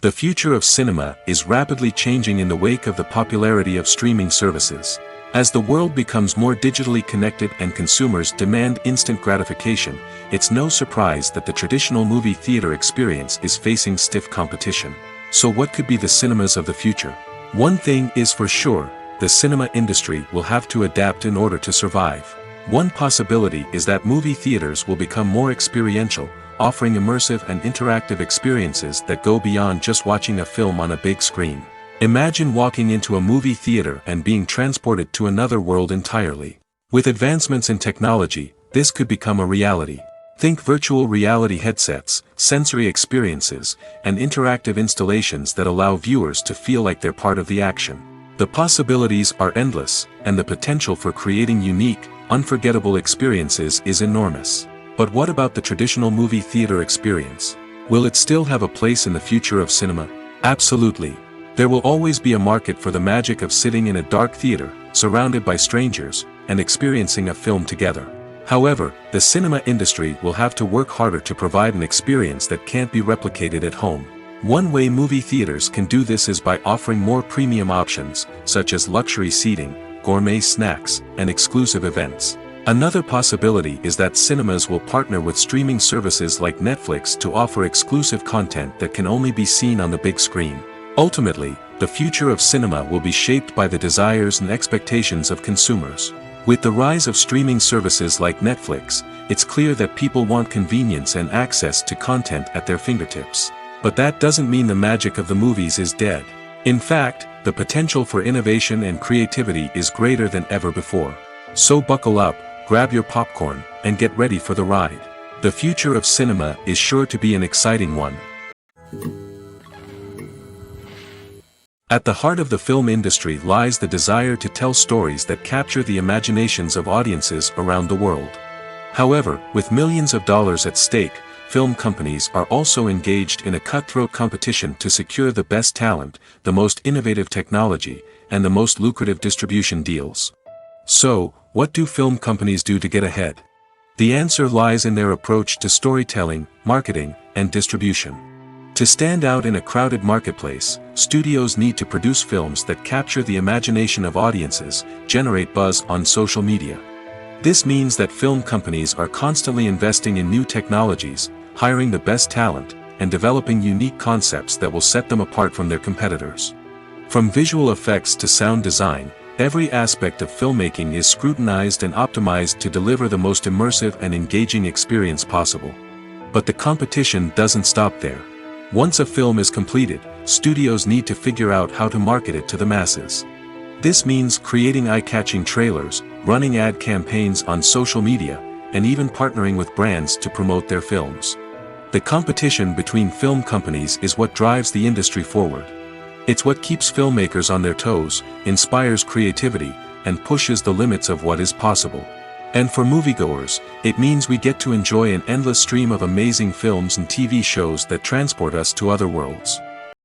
The future of cinema is rapidly changing in the wake of the popularity of streaming services. As the world becomes more digitally connected and consumers demand instant gratification, it's no surprise that the traditional movie theater experience is facing stiff competition. So what could be the cinemas of the future? One thing is for sure, the cinema industry will have to adapt in order to survive. One possibility is that movie theaters will become more experiential, offering immersive and interactive experiences that go beyond just watching a film on a big screen. Imagine walking into a movie theater and being transported to another world entirely. With advancements in technology, this could become a reality. Think virtual reality headsets, sensory experiences, and interactive installations that allow viewers to feel like they're part of the action. The possibilities are endless, and the potential for creating unique, unforgettable experiences is enormous. But what about the traditional movie theater experience? Will it still have a place in the future of cinema? Absolutely. There will always be a market for the magic of sitting in a dark theater, surrounded by strangers, and experiencing a film together. However, the cinema industry will have to work harder to provide an experience that can't be replicated at home. One way movie theaters can do this is by offering more premium options, such as luxury seating, gourmet snacks, and exclusive events. Another possibility is that cinemas will partner with streaming services like Netflix to offer exclusive content that can only be seen on the big screen. Ultimately, the future of cinema will be shaped by the desires and expectations of consumers. With the rise of streaming services like Netflix, it's clear that people want convenience and access to content at their fingertips. But that doesn't mean the magic of the movies is dead. In fact, the potential for innovation and creativity is greater than ever before. So buckle up, grab your popcorn, and get ready for the ride. The future of cinema is sure to be an exciting one. At the heart of the film industry lies the desire to tell stories that capture the imaginations of audiences around the world. However, with millions of dollars at stake, film companies are also engaged in a cutthroat competition to secure the best talent, the most innovative technology, and the most lucrative distribution deals. So, what do film companies do to get ahead? The answer lies in their approach to storytelling, marketing, and distribution. To stand out in a crowded marketplace, studios need to produce films that capture the imagination of audiences, generate buzz on social media. This means that film companies are constantly investing in new technologies, hiring the best talent, and developing unique concepts that will set them apart from their competitors. From visual effects to sound design, every aspect of filmmaking is scrutinized and optimized to deliver the most immersive and engaging experience possible. But the competition doesn't stop there. Once a film is completed, studios need to figure out how to market it to the masses. This means creating eye-catching trailers, running ad campaigns on social media, and even partnering with brands to promote their films. The competition between film companies is what drives the industry forward. It's what keeps filmmakers on their toes, inspires creativity, and pushes the limits of what is possible. And for moviegoers, it means we get to enjoy an endless stream of amazing films and TV shows that transport us to other worlds.